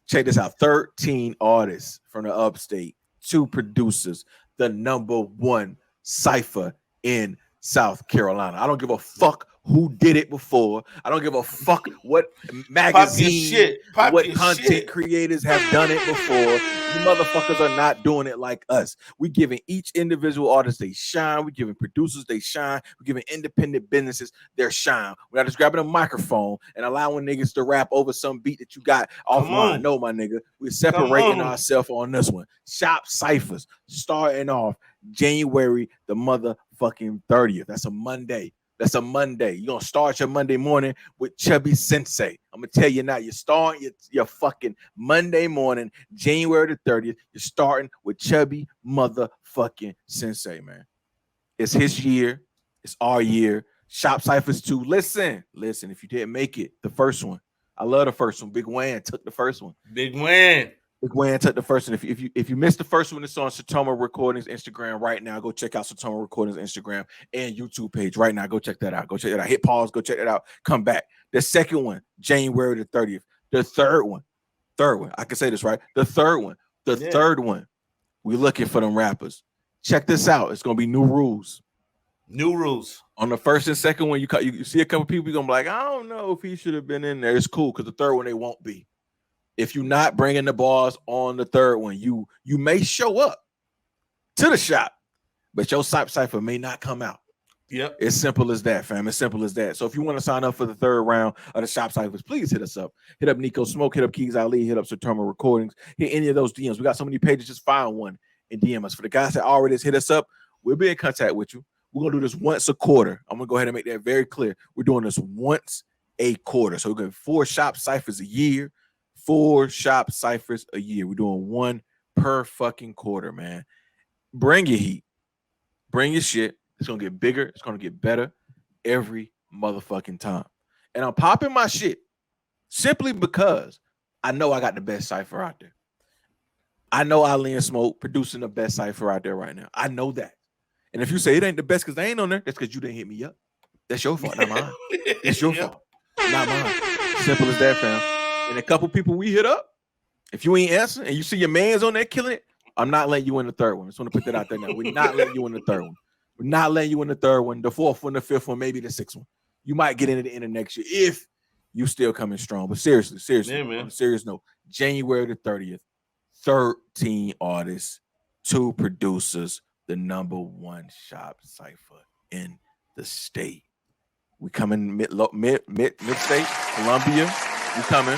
Speaker 2: Check this out. 13 artists from the upstate, 2 producers, the #1 cipher in South Carolina. I don't give a fuck who did it before. I don't give a fuck what magazine, what content creators have done it before. You motherfuckers are not doing it like us. We giving each individual artist they shine. We giving producers they shine. We giving independent businesses their shine. We're not just grabbing a microphone and allowing niggas to rap over some beat that you got offline. No, my nigga. We're separating ourselves on this one. Shop ciphers starting off January the motherfucking 30th. That's a Monday. That's a Monday. You're going to start your Monday morning with Chubby Sensei. I'm going to tell you now, you're starting your fucking Monday morning, January the 30th. You're starting with Chubby motherfucking Sensei, man. It's his year. It's our year. Shop Ciphers too. Listen, if you didn't make it, the first one. I love the first one. Big Wan took the first one.
Speaker 1: Big Wan
Speaker 2: took the first one. If you missed the first one, it's on Satoma Recordings Instagram right now. Go check out Satoma Recordings Instagram and YouTube page right now. Go check that out. Hit pause. Go check it out. Come back. The second one, January the 30th. The third one. I can say this right. The third one. Third one. We looking for them rappers. Check this out. It's gonna be new rules.
Speaker 1: New rules
Speaker 2: on the first and second one. You see a couple people. You're gonna be like, I don't know if he should have been in there. It's cool because the third one they won't be. If you're not bringing the bars on the third one, you may show up to the shop, but your cipher may not come out.
Speaker 1: Yep.
Speaker 2: It's simple as that, fam. It's simple as that. So if you want to sign up for the third round of the shop ciphers, please hit us up. Hit up Neko Smoke, hit up Keiz Ali, hit up Satoma Recordings, hit any of those DMs. We got so many pages, just find one and DM us. For the guys that already hit us up, we'll be in contact with you. We're going to do this once a quarter. I'm going to go ahead and make that very clear. We're doing this once a quarter. So we're going to 4 shop ciphers a year. 4 shop ciphers a year. We're doing 1 per fucking quarter, man. Bring your heat. Bring your shit. It's going to get bigger. It's going to get better every motherfucking time. And I'm popping my shit simply because I know I got the best cipher out there. I know Ali and Smoke producing the best cipher out there right now. I know that. And if you say it ain't the best because they ain't on there, that's because you didn't hit me up. That's your fault, not mine. It's your fault, not mine. Simple as that, fam. And a couple people we hit up, if you ain't answering and you see your man's on there killing it, I'm not letting you in the third one. I just want to put that out there now. We're not letting you in the third one. We're not letting you in the third one, the fourth one, the fifth one, maybe the sixth one. You might get into the end of next year if you still coming strong. But seriously,
Speaker 1: yeah, man.
Speaker 2: on a serious note, January the 30th, 13 artists, 2 producers, the #1 shop cipher in the state. We coming mid-state, Columbia. We coming.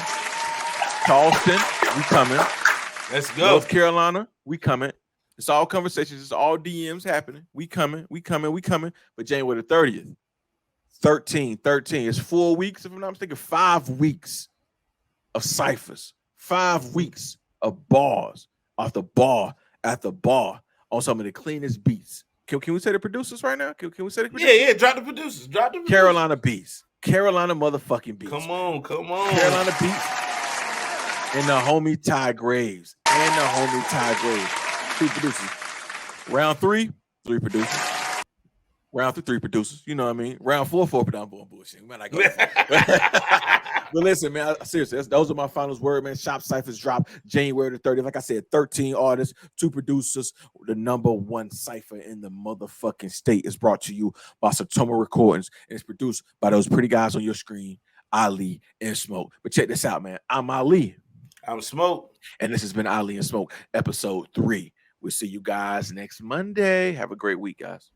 Speaker 2: Charleston, we coming.
Speaker 1: Let's go.
Speaker 2: North Carolina, we coming. It's all conversations. It's all DMs happening. We coming. But January the 30th, 13. It's 4 weeks, if I'm not mistaken, 5 weeks of ciphers. 5 weeks of bars off the bar after bar on some of the cleanest beats. Can we say the producers right now? Can we say the producers?
Speaker 1: Yeah. Drop the producers.
Speaker 2: Carolina beats. Carolina motherfucking beats.
Speaker 1: Come on.
Speaker 2: Carolina beats. And the homie Ty Graves. 2 producers. Round 3, 3 producers. Round 3 producers. You know what I mean? Round 4, 4 bullshit. Man, I go. But listen, man, seriously, those are my finals word, man. Shop ciphers drop January the 30th. Like I said, 13 artists, 2 producers. The #1 cipher in the motherfucking state is brought to you by Satoma Recordings. And it's produced by those pretty guys on your screen, Ali and Smoke. But check this out, man. I'm Ali.
Speaker 1: I'm Smoke.
Speaker 2: And this has been Ali and Smoke, episode 3. We'll see you guys next Monday. Have a great week, guys.